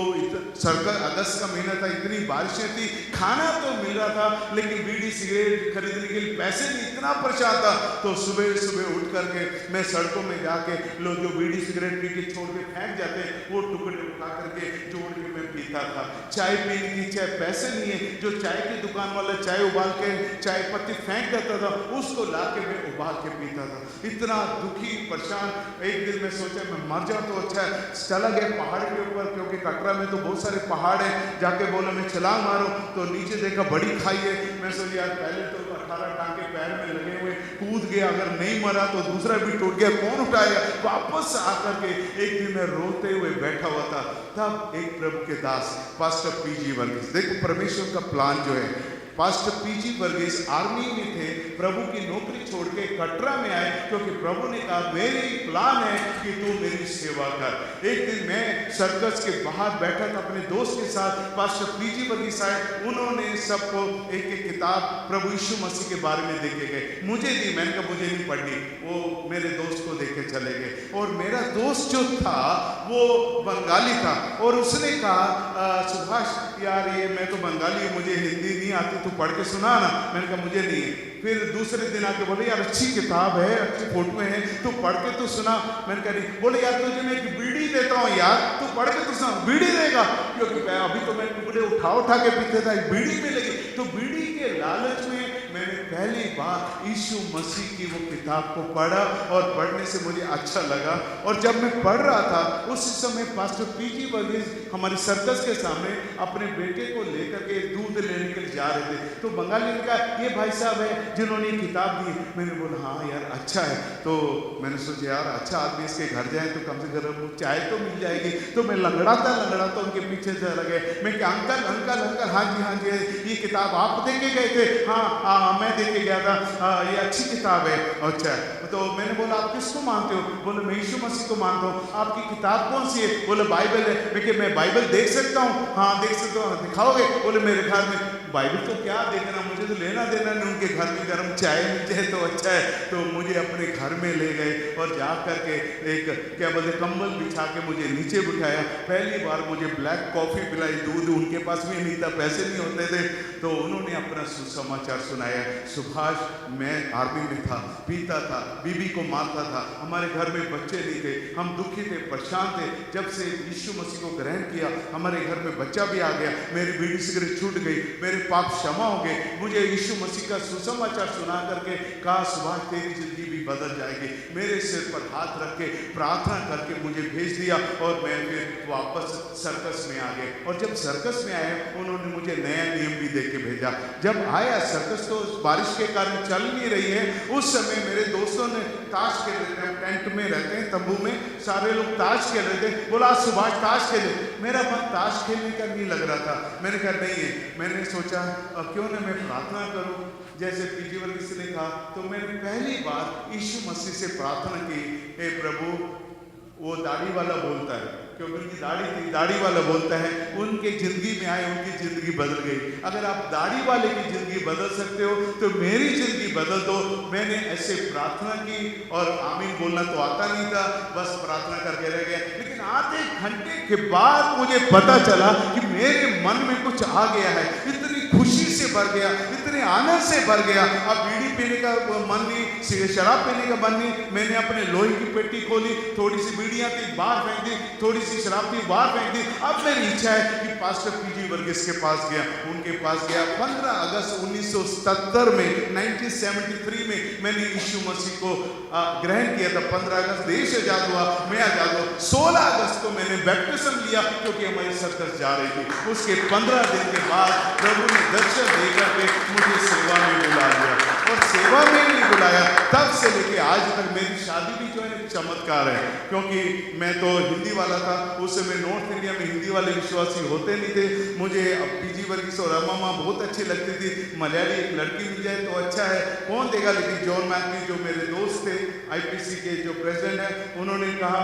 सर्कस अगस्त का महीना था, इतनी बारिशें थी, खाना तो मिल रहा था लेकिन बीड़ी सिगरेट खरीदने के लिए पैसे नहीं, इतना परेशान था। तो सुबह सुबह उठ करके मैं सड़कों में जाके लोग जो बीड़ी सिगरेट पी के छोड़ के फेंक जाते हैं, वो टुकड़े उठा करके जोड़ के मैं पीता था। चाय पीने की चाय पैसे नहीं है, जो चाय की दुकान वाला चाय उबाल के चाय पत्ती फेंक देता था, उसको ला के मैं उबाल के पीता था। इतना दुखी परेशान। एक दिन मैं सोचा मैं मर जाऊं तो अच्छा है, चला गया पहाड़ के ऊपर, क्योंकि कटरा में तो बहुत सारे पहाड़ है। जाके बोला मैं छलांग मारूं तो नीचे देखा बड़ी खाई है। मैं सोचा यार पहले तो 18 टांके पैर में लगे हुए, कूद गया, अगर नहीं मरा तो दूसरा भी टूट गया, कौन उठाएगा। वापस आकर के एक दिन मैं रोते हुए बैठा हुआ था। तब एक प्रभु के दास पास्टर पीजी वर्गीस, देखो परमेश्वर का प्लान जो है, पास्टर पीजी वर्गीस आर्मी में थे, प्रभु की नौकरी छोड़ के कटरा में आए, क्योंकि प्रभु ने कहा मेरी प्लान है कि तू मेरी सेवा कर। एक दिन मैं सर्कस के बाहर बैठा था अपने दोस्त के साथ, पास्टर पीजी वर्गीस आए, उन्होंने सबको एक एक किताब प्रभु यीशु मसीह के बारे में देखे गए, मुझे दी, मैंने कहा मुझे नहीं पढ़नी, वो मेरे दोस्त को देखे चले गए। और मेरा दोस्त जो था वो बंगाली था और उसने कहा सुभाष यार ये मैं तो बंगाली हूँ, मुझे हिंदी नहीं आती, तू पढ़ के सुना ना। मैंने कहा मुझे नहीं है। फिर दूसरे दिन आके बोले यार अच्छी किताब है, अच्छी फोटो है, तू पढ़ के तो सुना। मैंने कहा नहीं। बोले यार तुझे मैं एक बीड़ी देता हूँ यार, तू पढ़ के तो सुना। बीड़ी देगा? क्योंकि अभी तो मैं टुकड़े उठा के पीते था, बीड़ी मिलेगी। तो बीड़ी के लालच में मैंने पहली बार यीशु मसीह की वो किताब को पढ़ा और पढ़ने से मुझे अच्छा लगा। और जब मैं पढ़ रहा था उस समय पास्टर पीजी वर्गीस हमारी सर्कस के सामने अपने बेटे को लेकर के दूध लेने के लिए जा रहे थे। तो बंगाली ने कहा ये भाई साहब है जिन्होंने किताब दी। मैंने बोला हाँ यार अच्छा है। तो मैंने सोचा यार अच्छा आदमी इसके घर जाए तो कम से कम चाय तो मिल जाएगी। तो मैं लंगड़ाता उनके पीछे चला गया। मैं क्या अंकल अंकल अंकल हाँ जी ये किताब आप दे के गए थे? हाँ मैं दे के गया था, ये अच्छी किताब है। अच्छा तो मैंने बोला आप किसको मानते हो? बोले मैं यीशु मसीह को मानता हूँ। आपकी किताब कौन सी है? बोले बाइबल है। मैं बाइबल देख सकता हूँ? हाँ देख सकता हूँ। दिखाओगे? बोले मेरे घर में बाइबल तो क्या देखना, मुझे तो लेना देना नहीं, उनके घर में गर्म चाय मिल जाए तो अच्छा है। तो मुझे अपने घर में ले गए और जा करके एक क्या बोलते कंबल बिछा के मुझे नीचे बिठाया। पहली बार मुझे ब्लैक कॉफ़ी पिलाई, दूध उनके पास भी नहीं था, पैसे नहीं होते थे। तो उन्होंने अपना सुसमाचार सुनाया। सुभाष मैं आर्मी में था, पीता था, बीबी को मारता था, हमारे घर में बच्चे नहीं थे, हम दुखी थे, परेशान थे। जब से यीशु मसीह को ग्रहण किया हमारे घर में बच्चा भी आ गया, मेरी बीड़ी सिगरेट छूट गई, मेरे मेरे पाप क्षमा होंगे। मुझे यीशु मसीह का सुसमाचार सुना करके कहा सुभाष तेरी जिंदगी भी बदल जाएगी। मेरे सिर पर हाथ रख के प्रार्थना करके मुझे भेज दिया और मैं फिर वापस सर्कस में आ गए। और जब सर्कस में आए उन्होंने मुझे नया नियम भी दे के भेजा। जब आया सर्कस तो बारिश के कारण चल नहीं रही है, उस समय मेरे दोस्तों ने ताश खेल रहे थे, टेंट में रहते हैं तंबू में, सारे लोग ताश खेल रहे थे। बोला सुभाष ताश खेले। मेरा मन ताश खेलने का नहीं लग रहा था। मैंने कहा नहीं है। मैंने सोचा क्यों ना मैं प्रार्थना करूं जैसे पीजी वर्गीस ने कहा। तो मैंने पहली बार यीशु मसीह से प्रार्थना की, हे प्रभु, वो दाढ़ी वाला बोलता है क्योंकि उनकी दाढ़ी थी, दाढ़ी वाला बोलता है उनके जिंदगी में आए, उनकी जिंदगी बदल गई। अगर आप दाढ़ी वाले की जिंदगी बदल सकते हो तो मेरी जिंदगी बदल दो। मैंने ऐसे प्रार्थना की और आमीन बोलना तो आता नहीं था, बस प्रार्थना करके रह गया। लेकिन आधे घंटे के बाद मुझे पता चला कि मेरे मन में कुछ आ गया है। इतनी खुशी से भर गया, इतने आनंद से भर गया। अब बीड़ी पीने का मन नहीं, शराब पीने का मन नहीं। मैंने अपने लोहे की पेटी खोली, थोड़ी सी बीड़ियां थी बाहर फेंक दी, थोड़ी सी शराब थी बाहर फेंक दी। अब मेरी इच्छा है कि पास्टर पीजी वर्गीस के पास गया, उनके पास गया। 15 अगस्त 1970 में 1973 में मैंने यीशु मसीह को ग्रहण किया था। 15 अगस्त देश आजाद हुआ, मैं आजाद हुआ। 16 अगस्त को मैंने बैप्टिज्म लिया क्योंकि हमारी सर्कस जा रही थी। उसके 15 दिन के बाद प्रभु ने दर्शन देकर के मुझे सेवा में बुला लिया और सेवा में नहीं बुलाया। तब से लेके आज तक मेरी शादी भी जो है चमत्कार है, क्योंकि मैं तो हिंदी वाला था। उस समय नॉर्थ इंडिया में हिंदी वाले विश्वासी होते नहीं थे। मुझे अब पीजी वर्गीस और अम्मा बहुत अच्छी लगती थी। मलयाली एक लड़की मिल जाए तो अच्छा है, कौन देगा। लेकिन जॉन मैथ्यू जो मेरे दोस्त थे, आईपीसी के जो प्रेसिडेंट है, उन्होंने कहा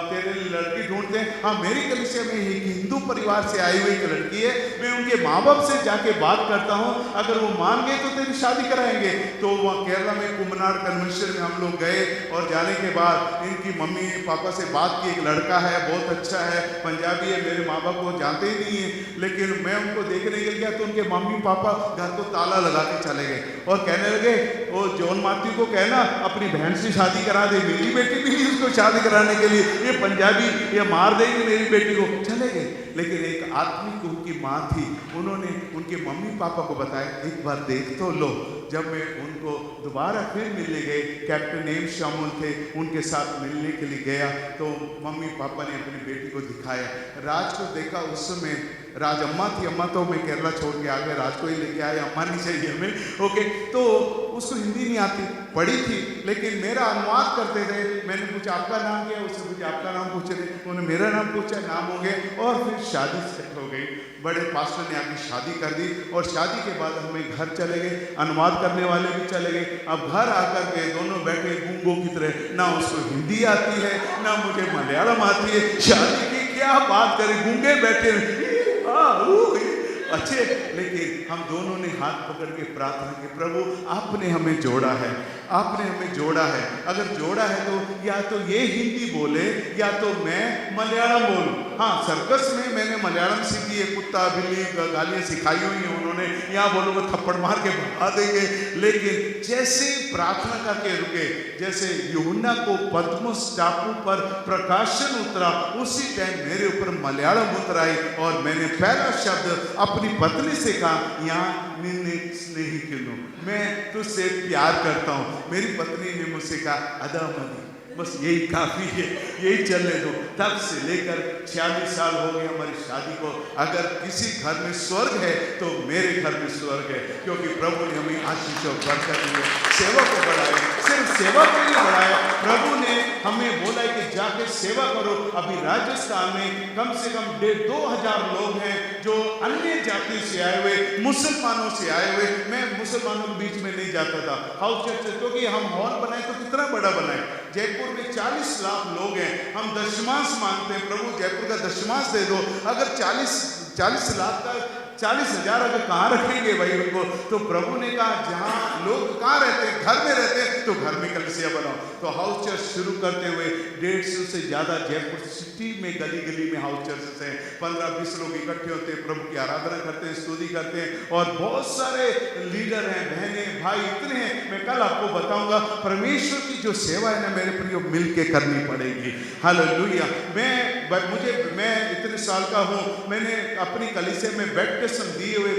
तेरे लिए लड़की ढूंढते हैं। हाँ, मेरी कलीसिया में एक हिंदू परिवार से आई हुई एक लड़की है, मैं उनके माँ बाप से जाके बात करता हूँ, अगर वो मान गए तो तेरी शादी कराएंगे। तो वहाँ केरला में कुमनार कन्वेंशन में हम लोग गए और जाने के बाद इनकी मम्मी पापा से बात की। एक लड़का है, बहुत अच्छा है, पंजाबी है, मेरे माँ बाप को जानते ही नहीं है। लेकिन मैं उनको देखने के लिए गया तो उनके मम्मी पापा घर को ताला लगा के चले गए और कहने लगे वो जॉन मैथ्यू को कहना अपनी बहन से शादी करा दे। मेरी बेटी भी उसको शादी कराने के लिए, ये पंजाबी, ये मार देगी मेरी बेटी को। चले गए। लेकिन एक आत्मिक उनकी माँ थी, उन्होंने उनके मम्मी पापा को बताया एक बार देख तो लो। जब मैं उनको दोबारा फिर मिलने गए, कैप्टन एम शामुल थे, उनके साथ मिलने के लिए गया तो मम्मी पापा ने अपनी बेटी को दिखाया। राज को देखा। उस समय राज अम्मा थी, अम्मा तो मैं केरला छोड़ के आ गया, राज को ही लेके आया, अम्मा नहीं चाहिए हमें। ओके, तो उसको हिंदी नहीं आती, पढ़ी थी, लेकिन मेरा अनुवाद करते थे। मैंने पूछा आपका नाम क्या, उसने मुझे आपका नाम पूछे थे, उन्होंने मेरा नाम पूछा, नाम हो गए और फिर शादी सेट हो गई। बड़े पास्टर ने आके शादी कर दी और शादी के बाद हमें घर चले गए, अनुवाद करने वाले भी चले गए। अब घर आकर के दोनों बैठे गूंगों की तरह, ना उसको हिंदी आती है ना मुझे मलयालम आती है। शादी की क्या बात करें, गूंगे बैठे अच्छे। लेकिन हम दोनों ने हाथ पकड़ के प्रार्थना की, प्रभु आपने हमें जोड़ा है, आपने हमें जोड़ा है। अगर जोड़ा है तो या तो ये हिंदी बोले या तो मैं मलयालम बोलूं। हाँ, सर्कस में मैंने मलयालम सीखी है, कुत्ता बिल्ली गालियाँ सिखाई हुई हैं उन्होंने, यहाँ बोलोगे थप्पड़ मार के भगा देंगे। लेकिन जैसे प्रार्थना करके रुके, जैसे यूहन्ना को पद्मस टापू पर प्रकाशन उतरा, उसी टाइम मेरे ऊपर मलयालम उतर आई और मैंने पहला शब्द अपनी पत्नी से कहा, यहाँ निन्ने स्नेही क्यों, मैं तुझसे प्यार करता हूँ। मेरी पत्नी ने मुझसे कहा अदामनी, बस यही काफ़ी है, यही चलने दो। तब से लेकर 46 साल हो गए हमारी शादी को। अगर किसी घर में स्वर्ग है तो मेरे घर में स्वर्ग है, क्योंकि प्रभु ने हमें आशीष और बरकत दी है। सेवा को बढ़ाया, सिर्फ सेवा को नहीं बढ़ाया, प्रभु ने हमें बोला है कि जाके सेवा करो। अभी राजस्थान में कम से कम 2,500 लोग हैं जो अन्य जाति से आए हुए, मुसलमानों से आए हुए। मैं मुसलमानों के बीच में नहीं जाता था हाउस चर्च, क्योंकि हम हॉल बनाए तो कितना बड़ा बनाए। जयपुर में 40 लाख लोग हैं, हम दशमांश मांगते हैं, प्रभु जयपुर का दशमांश दे दो। अगर 40 लाख का 40,000 अगर कहाँ रखेंगे भाई उनको। तो प्रभु ने कहा जहाँ लोग कहाँ रहते हैं? घर में रहते हैं, तो घर में कलीसिया बनाओ। तो हाउस चर्च शुरू करते हुए 150 से ज़्यादा जयपुर सिटी में गली गली में हाउस चर्चेस हैं। 15-20 लोग इकट्ठे होते हैं, प्रभु की आराधना करते हैं, स्तुति करते हैं, और बहुत सारे लीडर हैं, बहनें, भाई इतने हैं। मैं कल आपको बताऊंगा। परमेश्वर की जो सेवा है ना मेरे प्रियो, मिल के करनी पड़ेगी। हालेलुया। मैं इतने साल का हूँ, मैंने अपनी कलीसिया में बपतिस्म दिए हुए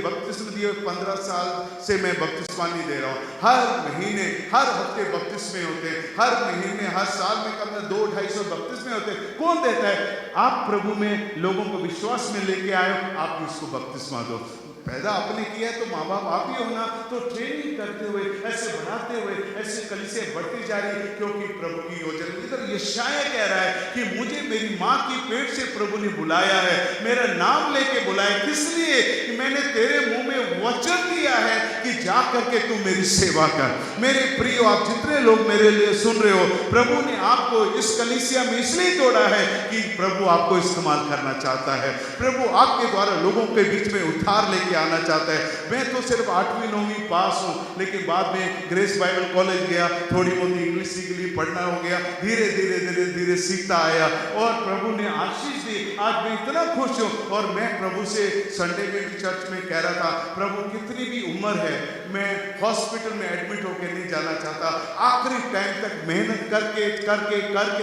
15 साल से मैं बपतिस्मानी दे रहा हूँ। हर महीने, हर हफ्ते बपतिस्मे होते हैं, हर महीने, हर साल में कम से 200-250 बपतिस्मे होते हैं। कौन देता है? आप प्रभु में लोगों को विश्वास में लेके आए हो, आप उसको बपतिस्मा दो। पैदा आपने किया है तो माँ बाप आप ही हो ना। तो ट्रेनिंग करते हुए, ऐसे बढ़ाते हुए, ऐसे कलीसिया बढ़ती जा रही है, क्योंकि प्रभु की योजना। इधर यशायाह कह रहा है कि मुझे मेरी माँ की पेट से प्रभु ने बुलाया है, मेरा नाम लेके बुलाया। किस लिए? कि मैंने तेरे मुंह में वचन दिया है कि जा करके तू मेरी सेवा कर। मेरे प्रियो, आप जितने लोग मेरे लिए सुन रहे हो, प्रभु ने आपको इस कलीसिया में इसलिए जोड़ा है कि प्रभु आपको इस्तेमाल करना चाहता है। प्रभु आपके द्वारा लोगों के बीच में उद्धार लेके आना चाहता है। मैं तो सिर्फ 8वीं-9वीं पास हूँ, लेकिन बाद में ग्रेस बाइबल कॉलेज गया, थोड़ी बहुत इंग्लिश सीख ली, पढ़ना हो गया, धीरे सीखता आया, और प्रभु ने आशीष दी। आज मैं इतना खुश हूँ। और मैं प्रभु से संडे में भी चर्च में कह रहा था, प्रभु कितनी भी उम्र है, मैं हॉस्पिटल में एडमिट होकर नहीं जाना चाहता। आखिरी टाइम तक मेहनत करके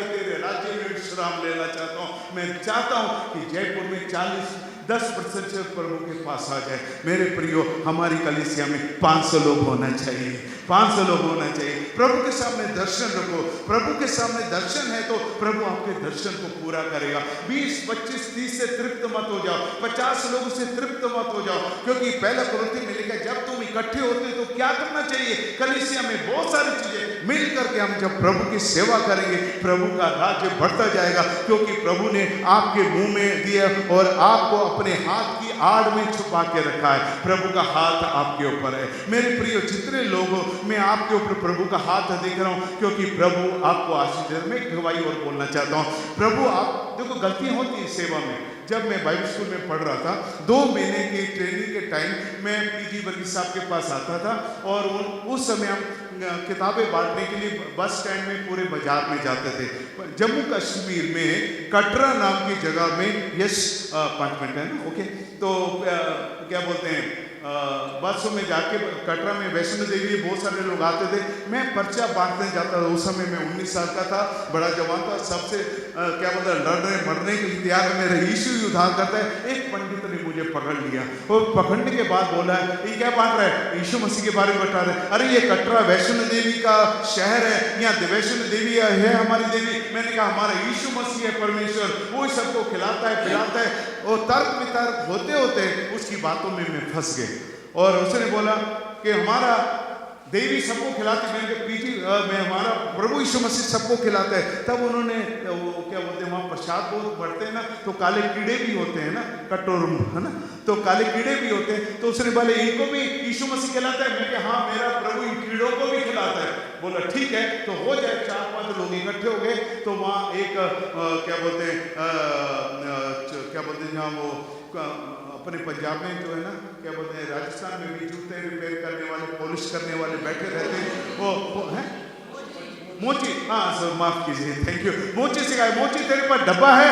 तेरे राज्य में विश्राम लेना चाहता हूँ। मैं चाहता हूँ कि जयपुर में 10% से प्रभु के पास आ जाए। मेरे प्रियो, हमारी कलीसिया में 500 लोग होना चाहिए, 500 लोग होना चाहिए। प्रभु के सामने दर्शन रखो। प्रभु के सामने दर्शन है तो प्रभु आपके दर्शन को पूरा करेगा। 20, 25, 30 से तृप्त मत हो जाओ, 50 लोगों से तृप्त मत हो जाओ, क्योंकि पहला कुरिन्थी में लिखा, जब तुम इकट्ठे होते तो क्या करना चाहिए? कलीसिया में बहुत सारी चीजें मिल करके हम जब प्रभु की सेवा करेंगे, प्रभु का राज्य बढ़ता जाएगा, क्योंकि प्रभु ने आपके मुंह में दिया और आपको अपने हाथ की आड़ में छुपा के रखा है। प्रभु का हाथ आपके ऊपर है। मेरे प्रियो, जितने लोग हो, मैं आपके ऊपर प्रभु का हाथ देख रहा हूं, क्योंकि प्रभु आपको आशीष दे। मैं एक गवाही और बोलना चाहता हूं। प्रभु, आप देखो, गलतियां होती है सेवा में। जब मैं बाइबल स्कूल में पढ़ रहा था, 2 महीने की ट्रेनिंग के टाइम मैं पीजी वर्गीस साहब के पास आता था, और उस समय हम किताबें बांटने के लिए बस स्टैंड में पूरे बाजार में जाते थे। जम्मू कश्मीर में कटरा नाम की जगह में यश अपार्टमेंट है ना, ओके, तो क्या बोलते हैं, बसों में जाके कटरा में वैष्णो देवी बहुत सारे लोग आते थे। मैं पर्चा बांटने जाता था। उस समय मैं 19 साल का था, बड़ा जवान था। सबसे क्या बोलते हैं, लड़ने मरने के लिए तैयार है, मेरा यीशु ही उद्धार करता है। एक पंडित ने मुझे पकड़ लिया, और पकड़ने के बाद बोला, ये क्या बांट रहा है? यीशु मसीह के बारे में बता रहे। अरे ये कटरा वैष्णो देवी का शहर है, यहाँ वैष्णो देवी है हमारी देवी। मैंने कहा, हमारा यीशु मसीह है परमेश्वर, वो सबको खिलाता है पिलाता है। और तर्क वितर्क होते होते उसकी बातों में मैं फंस गए, और उसने बोला कि हमारा देवी सबको खिलाती। मैंने कहा, पीजी में हमारा प्रभु यीशु मसीह सबको खिलाता है। तब उन्होंने वो क्या बोलते हैं, वहाँ प्रसाद बहुत बढ़ते हैं ना, तो काले कीड़े भी होते हैं ना कटोरों में, है ना, तो काले कीड़े भी होते हैं। तो उसने बोले, इनको भी यीशु मसीह खिलाता है? मैं कहा, हाँ, मेरा प्रभु इन कीड़ों को भी खिलाता है। बोला, ठीक है, तो हो जाए। 4-5 लोग इकट्ठे हो गए। तो वहाँ एक क्या बोलते हैं, जहाँ वो अपने पंजाब में जो है ना, क्या बोलते हैं, राजस्थान में भी जूते रिपेयर करने वाले, पॉलिश करने वाले बैठे रहते हैं। वो है मोची, हाँ सर माफ कीजिए, थैंक यू। मोची से कहा, मोची तेरे पास डब्बा है,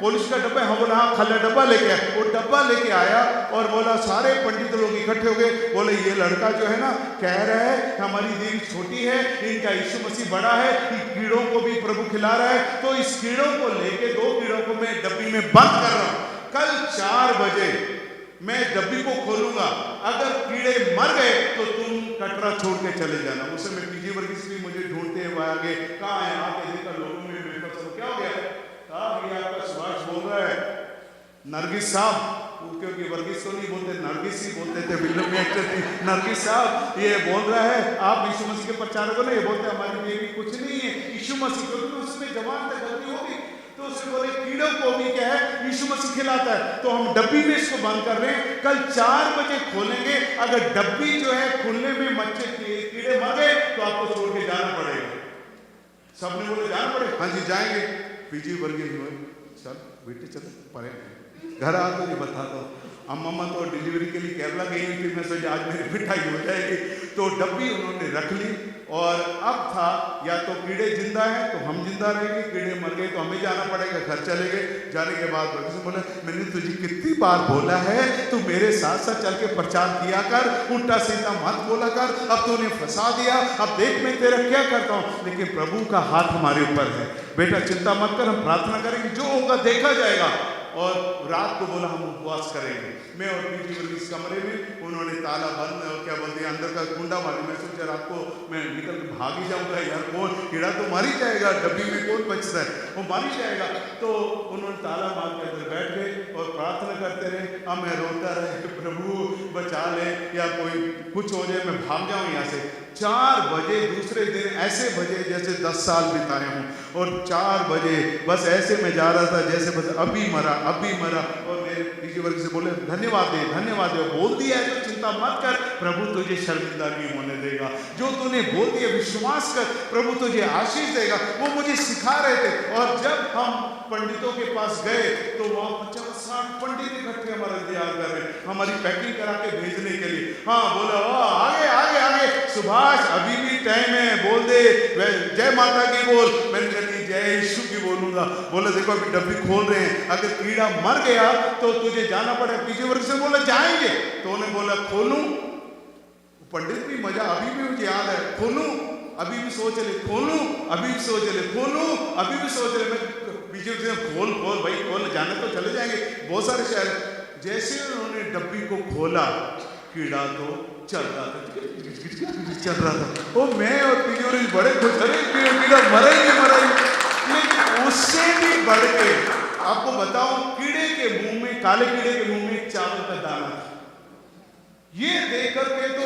पॉलिश का डब्बा है? हाँ। बोला, हाँ, खाला डब्बा लेके आया। वो डब्बा लेके आया, और बोला, सारे पंडित लोग इकट्ठे हो गए। बोले, ये लड़का जो है ना, कह रहा है हमारी देवी छोटी है, इनका यीशु मसीह बड़ा है, कीड़ों को भी प्रभु खिला रहा है। तो इस कीड़ों को लेके, 2 कीड़ों को मैं डब्बी में बंद कर रहा हूँ। कल 4 बजे मैं डब्बी को खोलूंगा, अगर कीड़े मर गए तो तुम कटरा छोड़ के चले जाना। उस समय पीजी वर्गीस भी मुझे ढूंढते हुए आगे, कहाँ है? आके देखा, लोगों में मेरे पास क्या हो गया? ये आपका सुभाष बोल रहा है, नरगिस साहब, क्योंकि वर्गीस को नहीं बोलते, नरगिस ही बोलते थे फिल्म में एक्टर थी। नरगिस साहब ये बोल रहा है, आप यीशु मसीह के प्रचारक हो ना? ये बोलते हमारी देवी कुछ नहीं है, यीशु मसीह। क्योंकि उसमें जवान तक गलती होगी, तो उससे बोले, कीड़ों को भी क्या है, यीशु मसीह खिलाता है। तो हम डब्बी में इसको बंद कर रहे हैं। कल 4 बजे खोलेंगे। अगर डब्बी जो है खुलने में मच्छर कीड़े मर गए तो आपको छोड़ के जाना पड़ेगा। सबने बोले, जाना पड़ेगा? हाँ जी, जाएंगे। पीजी वर्गीस चल बेटे, चल परे घर आ तो ये बता दो। अम्मा तो डिलीवरी के लिए केरला गई हुई थी, मैं सोचा आज मेरी पिटाई हो जाएगी, तो डब्बी उन्होंने रख ली। और अब था या तो कीड़े जिंदा हैं तो हम जिंदा रहेंगे, कीड़े मर गए तो हमें जाना पड़ेगा, घर चले गए। जाने के बाद भगत बोला मैंने तुझे कितनी बार बोला है तू मेरे साथ साथ चल के प्रचार किया कर, उल्टा सीधा मत बोला कर, अब तूने फंसा दिया, अब देख मैं तेरा क्या करता हूँ। लेकिन प्रभु का हाथ हमारे ऊपर है, बेटा चिंता मत कर, हम प्रार्थना करेंगे, जो होगा देखा जाएगा। और रात को बोला हम उपवास करेंगे। मैं और पीटी वर्गीस इस कमरे में, उन्होंने ताला बंद क्या बोलते हैं अंदर का कुंडा मारी। मैं सोचा रात को मैं निकल के भाग ही जाऊंगा, यार कौन कीड़ा तो मार ही जाएगा, डब्बी में कौन बचता है, वो मार ही जाएगा। तो उन्होंने ताला मार के अंदर बैठ गए और प्रार्थना करते रहे। अब मैं रोता रहे कि प्रभु बचा ले या कोई कुछ हो जाए, मैं भाग जाऊँ यहाँ से। 4 बजे दूसरे दिन ऐसे बजे जैसे 10 साल बिताए हूँ, और 4 बजे बस ऐसे मैं जा रहा था जैसे बस अभी मरा अभी मरा। और मेरे पीछे वर्ग से बोले धन्यवाद दे, बोल दिया है तो चिंता मत कर, प्रभु तुझे शर्मिंदा नहीं होने देगा, जो तूने बोल दिया विश्वास कर, प्रभु तुझे आशीष देगा। वो मुझे सिखा रहे थे। और जब हम पंडितों के पास गए तो वहाँ 50-60 पंडित इकट्ठे हमारा इंतजार कर रहे, हमारी पैकिंग करा के भेजने के लिए। हाँ बोला आगे आगे आगे सुभाष अभी भी टाइम है, बोल दे जय माता की बोल। मैंने कहा नहीं जय यीशु की बोलूंगा। बोला देखो अभी डब्बी खोल रहे हैं, अगर कीड़ा मर गया तो तुझे जाना पड़ेगा। पीछे वर्ग से बोला जाएंगे, तो उन्हें बोला खोलूं। पंडित भी मजा अभी भी मुझे याद है, खोलूं अभी भी सोच ले, खोलूं अभी भी सोच ले, खोलूं अभी भी सोच ले। मैं पीछे से खोल खोल भाई खोल, जाने तो चले जाएंगे बहुत सारे शहर। जैसे उन्होंने डब्बी को खोला कीड़ा तो चल रहा था। वो मैं और पीछे बड़े खुश, अरे कीड़ा मरा ही नहीं मरा ही। लेकिन उससे भी बढ़ के आपको बताऊं, कीड़े के मुंह में, काले कीड़े के मुंह में चावल का दाना था। ये देख करके तो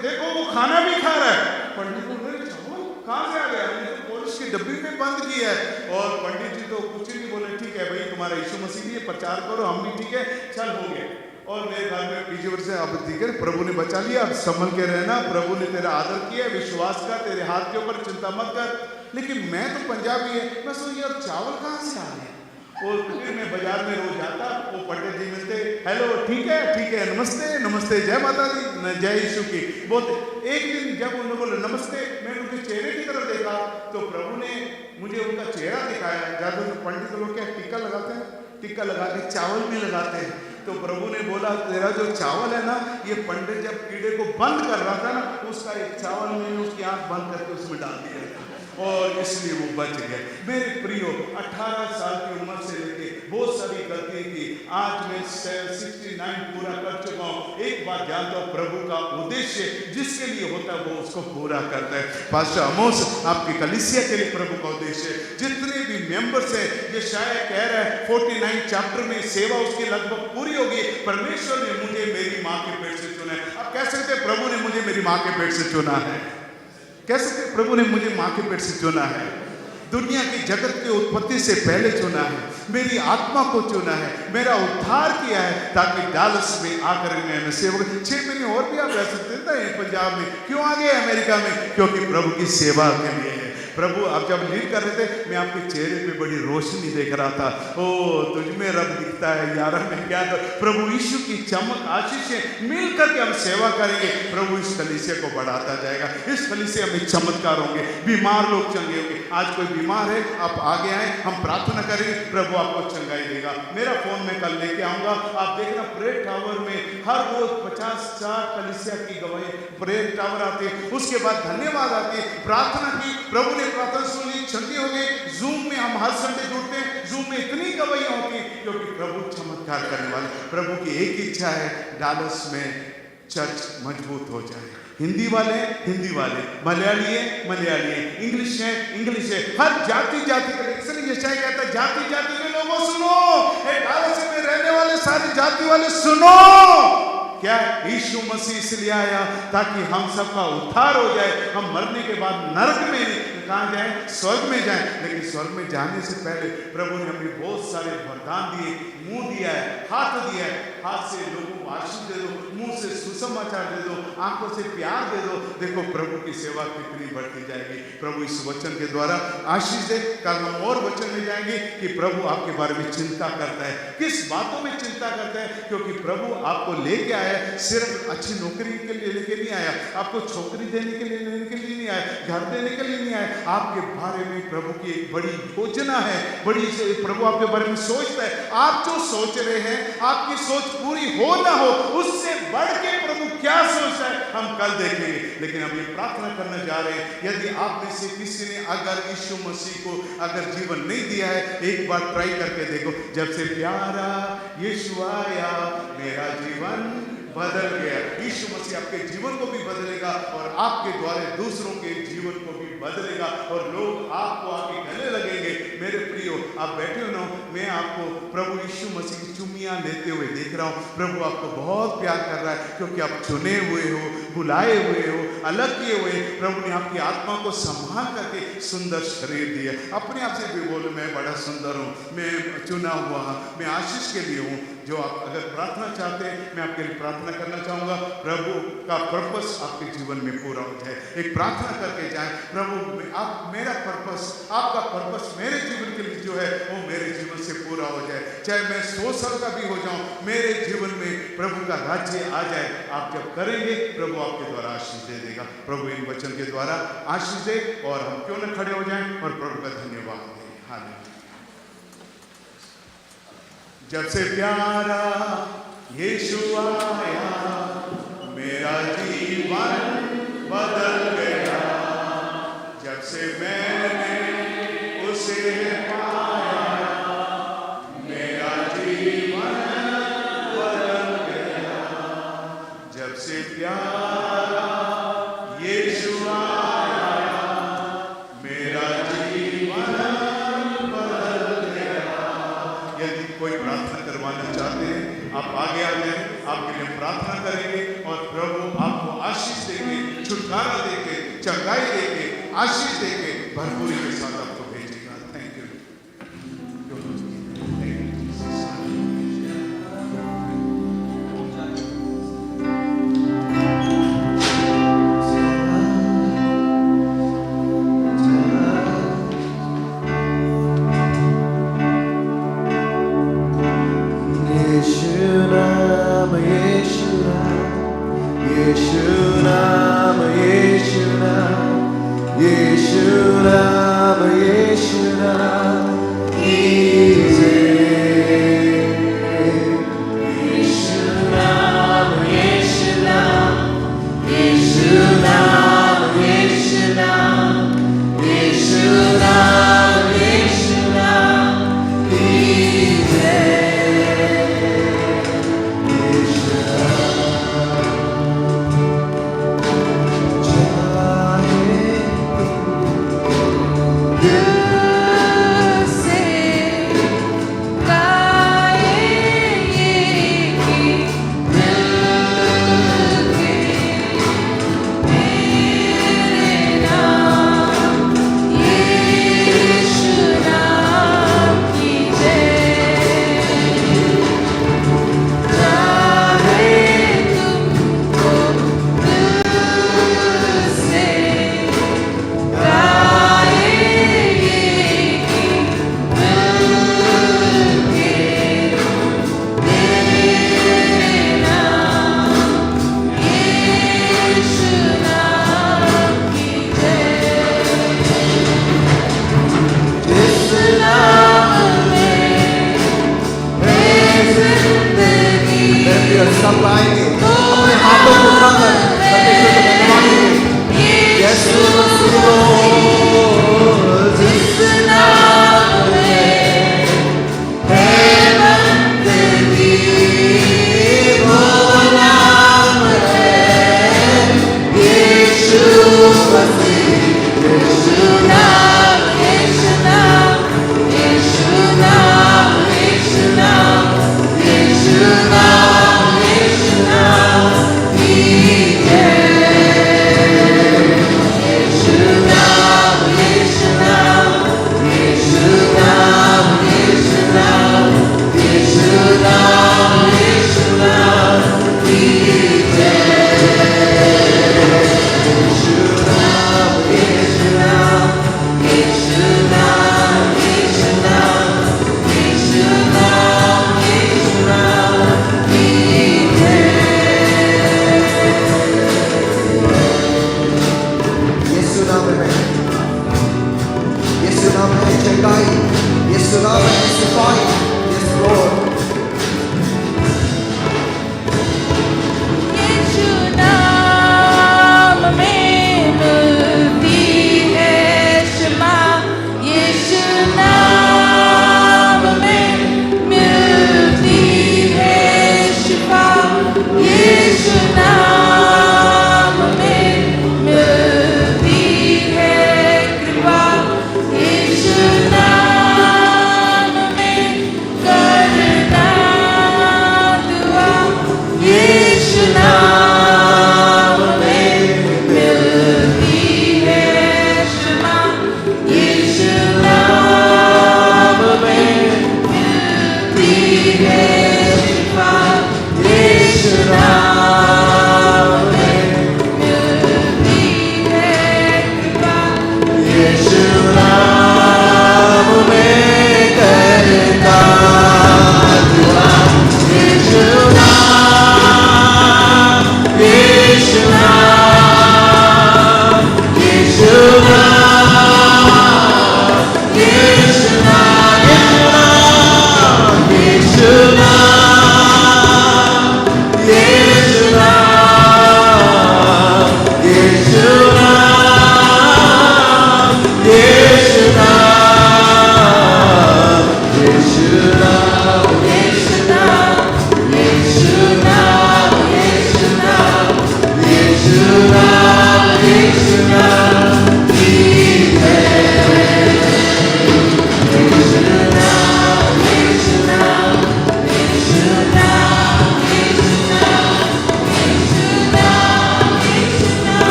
देखो वो खाना भी खा रहा है। पंडित को चावल कहाँ से आ गया, तो पुलिस की डब्बी में बंद किया है। और पंडित जी तो कुछ नहीं बोले, ठीक है भाई तुम्हारा यीशु मसीह भी प्रचार करो, हम भी ठीक है, चल हो गए। और मेरे घर में पीछे वर्ष से अब ठीक है, प्रभु ने बचा लिया, अब संभल के रहना, प्रभु ने तेरा आदर किया, विश्वास कर, तेरे हाथ के ऊपर, चिंता मत कर। लेकिन मैं तो पंजाबी है, मैं सोच यार चावल कहाँ से आ गए। और फिर मैं बाजार में रोज जाता, वो पंडित जी मिलते, हेलो ठीक है नमस्ते नमस्ते, जय माता दी, जय यीशु की बोलते। एक दिन जब उन्होंने बोले नमस्ते, मैंने उनके चेहरे की तरफ देखा तो प्रभु ने मुझे उनका चेहरा दिखाया। ज्यादा पंडित लोग क्या टिक्का लगाते हैं, टिक्का लगा के चावल भी लगाते हैं। तो प्रभु ने बोला तेरा जो चावल है ना, ये पंडित जब कीड़े को बंद कर रहा था ना, उसका एक चावल मैंने उसकी आंख बंद करके उसमें डाल दिया और इसलिए वो बच गए। मेरे प्रियो 18 साल की उम्र से लेके बहुत सारी गलती की, आज मैं 69 पूरा कर चुका हूँ। एक बात जानता हूँ, प्रभु का उद्देश्य जिसके लिए होता है वो उसको पूरा करता है। पास्टर अमोस आपकी कलीसिया के लिए प्रभु का उद्देश्य, जितने भी मेंबर्स हैं, ये शायद कह रहा है 49 चैप्टर में सेवा उसकी लगभग पूरी होगी। परमेश्वर ने मुझे मेरी माँ के पेट से चुना है। आप कह सकते हैं प्रभु ने मुझे मेरी माँ के पेट से चुना है, कैसे प्रभु ने मुझे माँ के पेट से चुना है, दुनिया की जगत की उत्पत्ति से पहले चुना है, मेरी आत्मा को चुना है, मेरा उद्धार किया है, ताकि डालस में आकर मैं सेवक 6 महीने और भी आप रह सकते थे पंजाब में, क्यों आ गए अमेरिका में, क्योंकि प्रभु की सेवा के लिए है। प्रभु आप जब लीड कर रहे थे, मैं आपके चेहरे पे बड़ी रोशनी देख रहा था, ओ तुझ में रब दिखता है यार, मैं क्या था। प्रभु यीशु की चमक आशीषें मिल करके हम सेवा करेंगे, प्रभु इस कलीसिया को बढ़ाता जाएगा, इस कलीसिया में चमत्कार होंगे, बीमार लोग चंगे होंगे। आज कोई बीमार है, आप आगे आए, हम प्रार्थना करेंगे, प्रभु आपको चंगाई देगा। मेरा फोन में कल लेके आऊंगा, आप देखना प्रेयर टावर में हर रोज 50-60 कलीसिया की गवाही प्रेयर टावर आते हैं, उसके बाद धन्यवाद आते हैं, प्रार्थना की, प्रभु ने प्रार्थना सुनी, चंगे हो गए। जूम में हम हर संडे जुड़ते हैं, जूम में इतनी गवाहियां होती, क्योंकि प्रभु चमत्कार करने वाले। प्रभु की एक इच्छा है, डालस में चर्च मजबूत हो जाए। हिंदी वाले हिंदी वाले, मलयाली है मलयाली है, इंग्लिश है इंग्लिश है, हर जाति जाति का। इसलिए यशायाह कहता है जाति जाति के लोगों सुनो, डालस में रहने वाले सारी जाति वाले सुनो। क्या यीशु मसीह इसलिए आया ताकि हम सबका उद्धार हो जाए, हम मरने के बाद नरक में नहीं, कहाँ जाए, स्वर्ग में जाए। लेकिन स्वर्ग में जाने से पहले प्रभु ने हमें बहुत सारे वरदान दिए, मुंह दिया है, हाथ दिया है, हाथ से लोगों को आशीष दे दो, मुंह से सुसमाचार दे दो, आंखों से प्यार दे दो। देखो प्रभु की सेवा कितनी बढ़ती जाएगी। प्रभु इस वचन के द्वारा आशीष दे। कल हम और वचन में जाएंगे कि प्रभु आपके बारे में चिंता करता है, किस बातों में चिंता करता है, क्योंकि प्रभु आपको लेके आया है, सिर्फ अच्छी नौकरी के लिए लेके नहीं आया, आपको छोकरी देने के लिए लेने के लिए नहीं आया, घर देने के लिए नहीं आया। आपके बारे में प्रभु की एक बड़ी योजना है, बड़ी प्रभु आपके बारे में सोचता है। आप जो सोच रहे हैं, आपकी सोच पूरी हो ना हो, उससे बढ़ के प्रभु क्या सोचता है हम कल देखेंगे। लेकिन हम ये प्रार्थना करने जा रहे हैं, यदि आप में से किसी ने अगर यीशु मसीह को अगर जीवन नहीं दिया है, एक बार ट्राई करके देखो। जब से प्यारा यीशु आया मेरा जीवन बदल गया। यीशु मसीह आपके जीवन को भी बदलेगा और आपके द्वारा दूसरों के जीवन को भी बदलेगा और लोग आपको आके गले लगेंगे। मेरे प्रियो, आप बैठे हो ना, मैं आपको प्रभु यीशु मसीह की चुम्मियां लेते हुए देख रहा हूँ। प्रभु आपको बहुत प्यार कर रहा है, क्योंकि आप चुने हुए हो, बुलाए हुए हो, अलग किए हुए। प्रभु ने आपकी आत्मा को संभाल करके सुंदर शरीर दिया। अपने आप से भी बोलो, मैं बड़ा सुंदर हूँ, मैं चुना हुआ हूँ, मैं आशीष के लिए हूँ। जो आप अगर प्रार्थना चाहते हैं, मैं आपके लिए प्रार्थना करना चाहूँगा, प्रभु का पर्पस आपके जीवन में पूरा हो जाए। एक प्रार्थना करके जाए, प्रभु आप मेरा पर्पस, आपका पर्पस मेरे जीवन के लिए जो है वो मेरे जीवन से पूरा हो जाए। चाहे मैं 100 साल का भी हो जाऊँ, मेरे जीवन में प्रभु का राज्य आ जाए। आप जब करेंगे, प्रभु आपके द्वारा आशीष दे देगा। प्रभु इन वचन के द्वारा आशीष दे और हम क्यों न खड़े हो जाएं और प्रभु का धन्यवाद दें। हालेलुया। जब से प्यारा यीशु आया मेरा जीवन बदल गया। जब से मैंने उसे पाया मेरा जीवन बदल गया। जब से प्यारा यीशु आया मेरा जीवन बदल गया। यदि कोई प्रार्थना करवाना चाहते हैं, आप आगे आ जाएं, आपके लिए प्रार्थना करेंगे और प्रभु आपको आशीष देंगे, छुटकारा देंगे, चंगाई देंगे, आशीष देंगे, भरपूरी के साथ आपको भेजेगा। Thank you.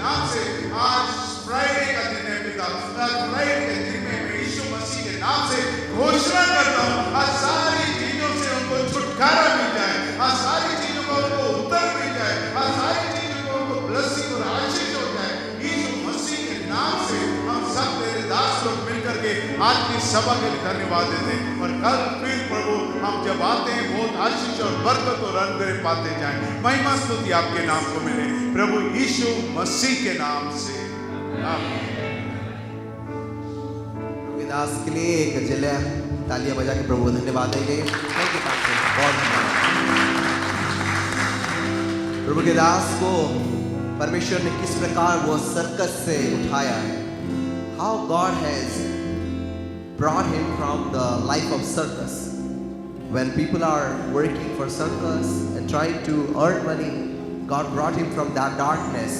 नाम से आज फ्राइडे का दिन है पिता, फ्राइडे के दिन में मैं यीशु मसीह के नाम से घोषणा करता हूँ, आज सारी चीजों से उनको छुटकारा मिल जाए, आज सारी चीजों को उनको उत्तर मिल जाए, आज सारी चीजों को उनको ब्लेसिंग और आशीष हो जाए। यीशु मसीह के नाम से हम सब तेरे दास लोग मिलकर के आज की सभा के लिए धन्यवाद देते हैं, और कल फिर प्रभु हम जब आते हैं बहुत आशीष और बरकत और अनुग्रह पाते जाएं। महिमा स्तुति आपके नाम को मिले प्रभु यीशु मसीह के नाम से, आमीन। प्रभु दास के लिए एक गजल तालियां बजा के प्रभु को धन्यवाद देंगे। थैंक यू पास्टर, बहुत धन्यवाद। प्रभु के दास को परमेश्वर ने किस प्रकार वो सर्कस से उठाया है। How God has brought him from the life of circus. When people are working for circus and trying to earn money, God brought him from that darkness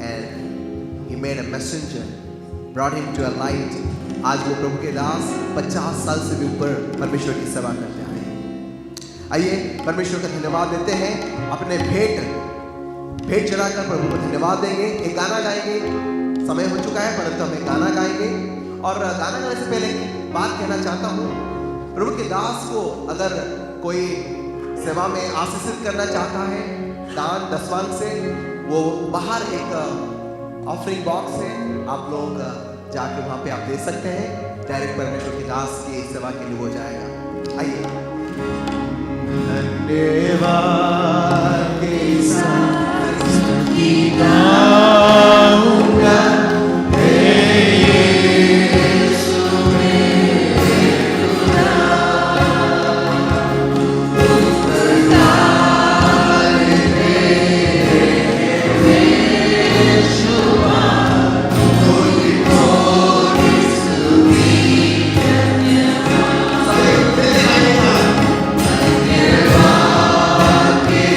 and he made a messenger, brought him to a light. आज वो प्रभु के दास 50 साल से भी ऊपर परमेश्वर की सेवा करते आए। आइए परमेश्वर का धन्यवाद देते हैं, अपने भेंट चढ़ाकर प्रभु को धन्यवाद देंगे। एक गाना गाएंगे, समय हो चुका है परंतु हम एक गाना गाएंगे। और गाना गाने से पहले एक बात कहना चाहता हूँ, प्रभु के दास को अगर कोई सेवा में आशीषित करना चाहता है दान दसवांग से, वो बाहर एक ऑफरिंग बॉक्स है, आप लोग जाके वहाँ पे आप दे सकते हैं। डायरेक्ट परमेश्वर के दास की सेवा के लिए हो जाएगा। आइए धन्यवाद के साथ स्तुति गाऊंगा, के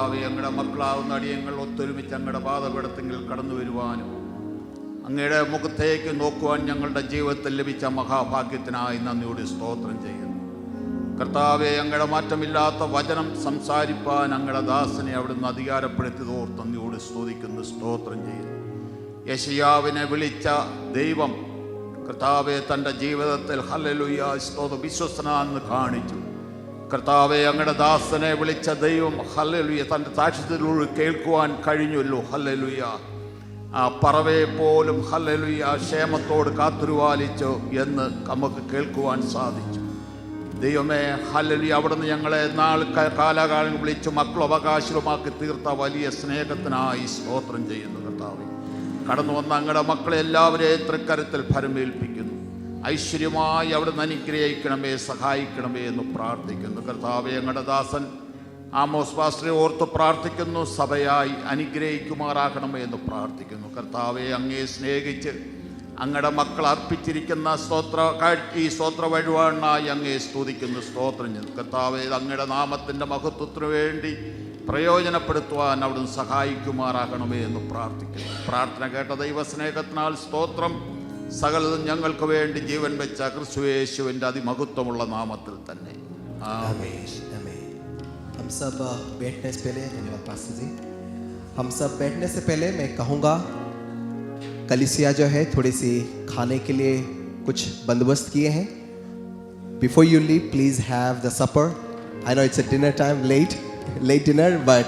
കർത്താവെ അങ്ങയുടെ മക്കളാവുന്ന അടിയങ്ങൾ ഒത്തൊരുമിച്ച് അങ്ങയുടെ പാദപീഠത്തിൽ കടന്നു വരുവാനും അങ്ങയുടെ മുഖത്തേക്ക് നോക്കുവാൻ ഞങ്ങളുടെ ജീവിതത്തിൽ ലഭിച്ച മഹാഭാഗ്യത്തിനായി നന്ദിയോട് സ്തോത്രം ചെയ്യുന്നു. കർത്താവെ അങ്ങയുടെ മാറ്റമില്ലാത്ത വചനം സംസാരിപ്പാൻ അങ്ങയുടെ ദാസനെ അവിടുന്ന് അധികാരപ്പെടുത്തിയതോർത്ത് നന്ദിയോട് സ്തുതിക്കുന്നു, സ്തോത്രം ചെയ്യുന്നു. യെശയ്യാവിനെ വിളിച്ച ദൈവം കർത്താവെ തൻ്റെ ജീവിതത്തിൽ ഹല്ലേലൂയ സ്തോത്രം വിശ്വസ്തനാണെന്ന് കാണിച്ചു. കർത്താവെ അങ്ങയുടെ ദാസനെ വിളിച്ച ദൈവം ഹല്ലേലൂയ തൻ്റെ സാക്ഷ്യത്തിലൂടെ കേൾക്കുവാൻ കഴിഞ്ഞല്ലോ. ഹല്ലേലൂയ ആ പറവയെ പോലും ഹല്ലേലൂയ ക്ഷേമത്തോട് കാത്തുരുവാലിച്ചു എന്ന് നമുക്ക് കേൾക്കുവാൻ സാധിച്ചു. ദൈവമേ ഹല്ലേലൂയ അവിടുന്ന് ഞങ്ങളെ കാലാകാലം വിളിച്ചു മക്കളവകാശമാക്കി തീർത്ത വലിയ സ്നേഹത്തിനായി സ്തോത്രം ചെയ്യുന്നു. കർത്താവെ കടന്നു വന്ന അങ്ങയുടെ മക്കളെ എല്ലാവരെയും തൃക്കരത്തിൽ ഭരമേൽപ്പിക്കുന്നു. ഐശ്വര്യമായി അവിടുന്ന് അനുഗ്രഹിക്കണമേ, സഹായിക്കണമേ എന്ന് പ്രാർത്ഥിക്കുന്നു. കർത്താവെ അങ്ങയുടെ ദാസൻ ആമോസ് പാസ്റ്ററെ ഓർത്ത് പ്രാർത്ഥിക്കുന്നു, സഭയായി അനുഗ്രഹിക്കുമാറാകണമേ എന്ന് പ്രാർത്ഥിക്കുന്നു. കർത്താവെ അങ്ങേ സ്നേഹിച്ച് അങ്ങയുടെ മക്കൾ അർപ്പിച്ചിരിക്കുന്ന ഈ സ്തോത്ര വഴിപാടിനായി അങ്ങേ സ്തുതിക്കുന്നു, സ്തോത്രം ചെയ്യുന്നു. കർത്താവെ അങ്ങയുടെ നാമത്തിൻ്റെ മഹത്വത്തിനു വേണ്ടി പ്രയോജനപ്പെടുത്തുവാൻ അവിടുന്ന് സഹായിക്കുമാറാകണമേ എന്ന് പ്രാർത്ഥിക്കുന്നു. പ്രാർത്ഥന കേട്ട ദൈവസ്നേഹത്തിനാൽ സ്തോത്രം. സകലതും ഞങ്ങൾക്ക് വേണ്ടി ജീവൻ വെച്ച ക്രിസ്തുയേശുവിൻ്റെ അതിമഹത്വമുള്ള നാമത്തിൽ തന്നെ ആമേൻ. हम सब बैठने से पहले, धन्यवाद पास्टर जी, हम सब बैठने से पहले मैं कहूँगा कलीसिया जो है थोड़ी सी खाने के लिए कुछ बंदोबस्त किए हैं. Before you leave, please have the supper. I know it's a dinner time, late dinner, but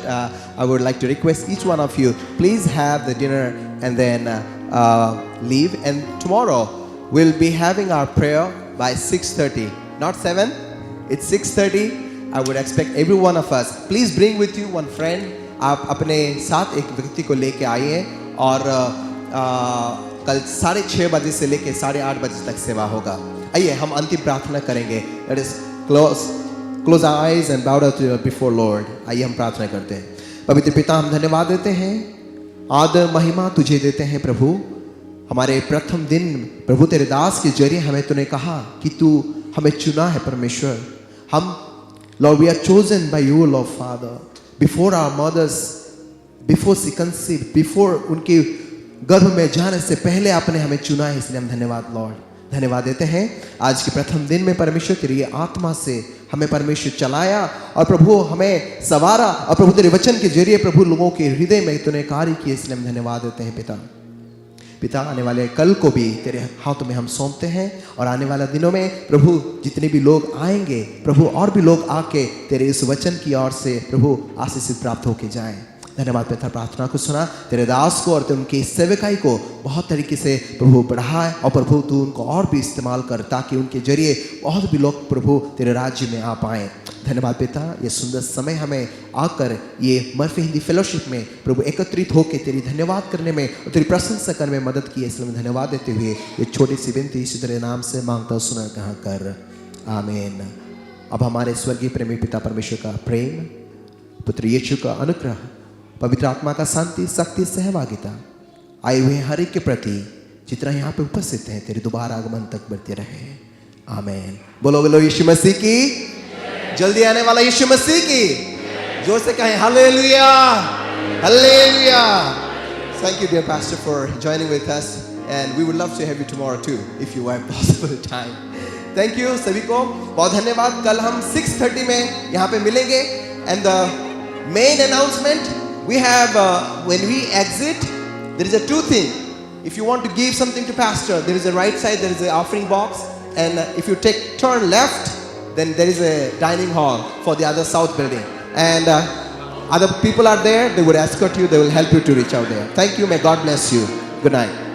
I would like to request each one of you, please have the dinner and then leave. And tomorrow we'll be having our prayer by 6:30, not 7. It's 6:30. I would expect every one of us, please bring with you one friend. आप अपने साथ एक व्यक्ति को लेके आइए और कल 6:30 बजे से लेके 8:30 बजे तक सेवा होगा. आइए हम अंतिम प्रार्थना करेंगे. Let us close our eyes and bow down before Lord. आइए हम प्रार्थना करते हैं. पवित्र पिता, हम धन्यवाद देते हैं, आदर महिमा तुझे देते हैं प्रभु. हमारे प्रथम दिन प्रभु तेरे दास के जरिए हमें तूने कहा कि तू हमें चुना है परमेश्वर. हम Lord, we are chosen by you, Lord Father. Before our mothers, before she conceived, before उनके गर्भ में जाने से पहले आपने हमें चुना है, इसलिए हम धन्यवाद लॉर्ड, धन्यवाद देते हैं. आज के प्रथम दिन में परमेश्वर तेरी आत्मा से हमें परमेश्वर चलाया और प्रभु हमें सवारा और प्रभु तेरे वचन के जरिए प्रभु लोगों के हृदय में तूने कार्य किए, इसलिए हम धन्यवाद देते हैं पिता. आने वाले कल को भी तेरे हाथों में हम सौंपते हैं और आने वाले दिनों में प्रभु जितने भी लोग आएंगे प्रभु और भी लोग आके तेरे इस वचन की ओर से प्रभु आशीषित प्राप्त होके जाएं. धन्यवाद पिता, प्रार्थना को सुना, तेरे दास को और उनकी सेवकाई को बहुत तरीके से प्रभु बढ़ाए और प्रभु तू उनको और भी इस्तेमाल कर ताकि उनके जरिए बहुत भी लोग प्रभु तेरे राज्य में आ पाएँ. धन्यवाद पिता, ये सुंदर समय हमें आकर ये मर्फी हिंदी फेलोशिप में प्रभु एकत्रित होकर तेरी धन्यवाद करने में और तेरी प्रशंसा करने में मदद की, इसलिए धन्यवाद देते हुए ये छोटी सी विनती इसी तेरे नाम से मांगता सुना कहा कर आमीन. अब हमारे स्वर्गीय प्रेमी पिता परमेश्वर का प्रेम, पुत्र यीशु का अनुग्रह, पवित्र आत्मा का शांति, शक्ति, सहभागिता आए हुए हर एक के प्रति जितना यहाँ पे उपस्थित है तेरे दोबारा आगमन तक बढ़ते रहे. आमीन. बोलो बोलो यीशु मसीह की, जल्दी आने वाला यीशु मसीह की, जोर से कहें hallelujah, hallelujah. Thank you dear pastor for joining with us and we would love to have you tomorrow too if you have possible time. Thank you सभी को बहुत धन्यवाद. कल हम 6:30 में यहाँ पे मिलेंगे and the main announcement we have when we exit there is a two thing. If you want to give something to pastor, there is a right side, there is an offering box, and if you turn left, then there is a dining hall for the other south building, and other people are there. They would escort you, they will help you to reach out there. Thank you, may God bless you. Good night.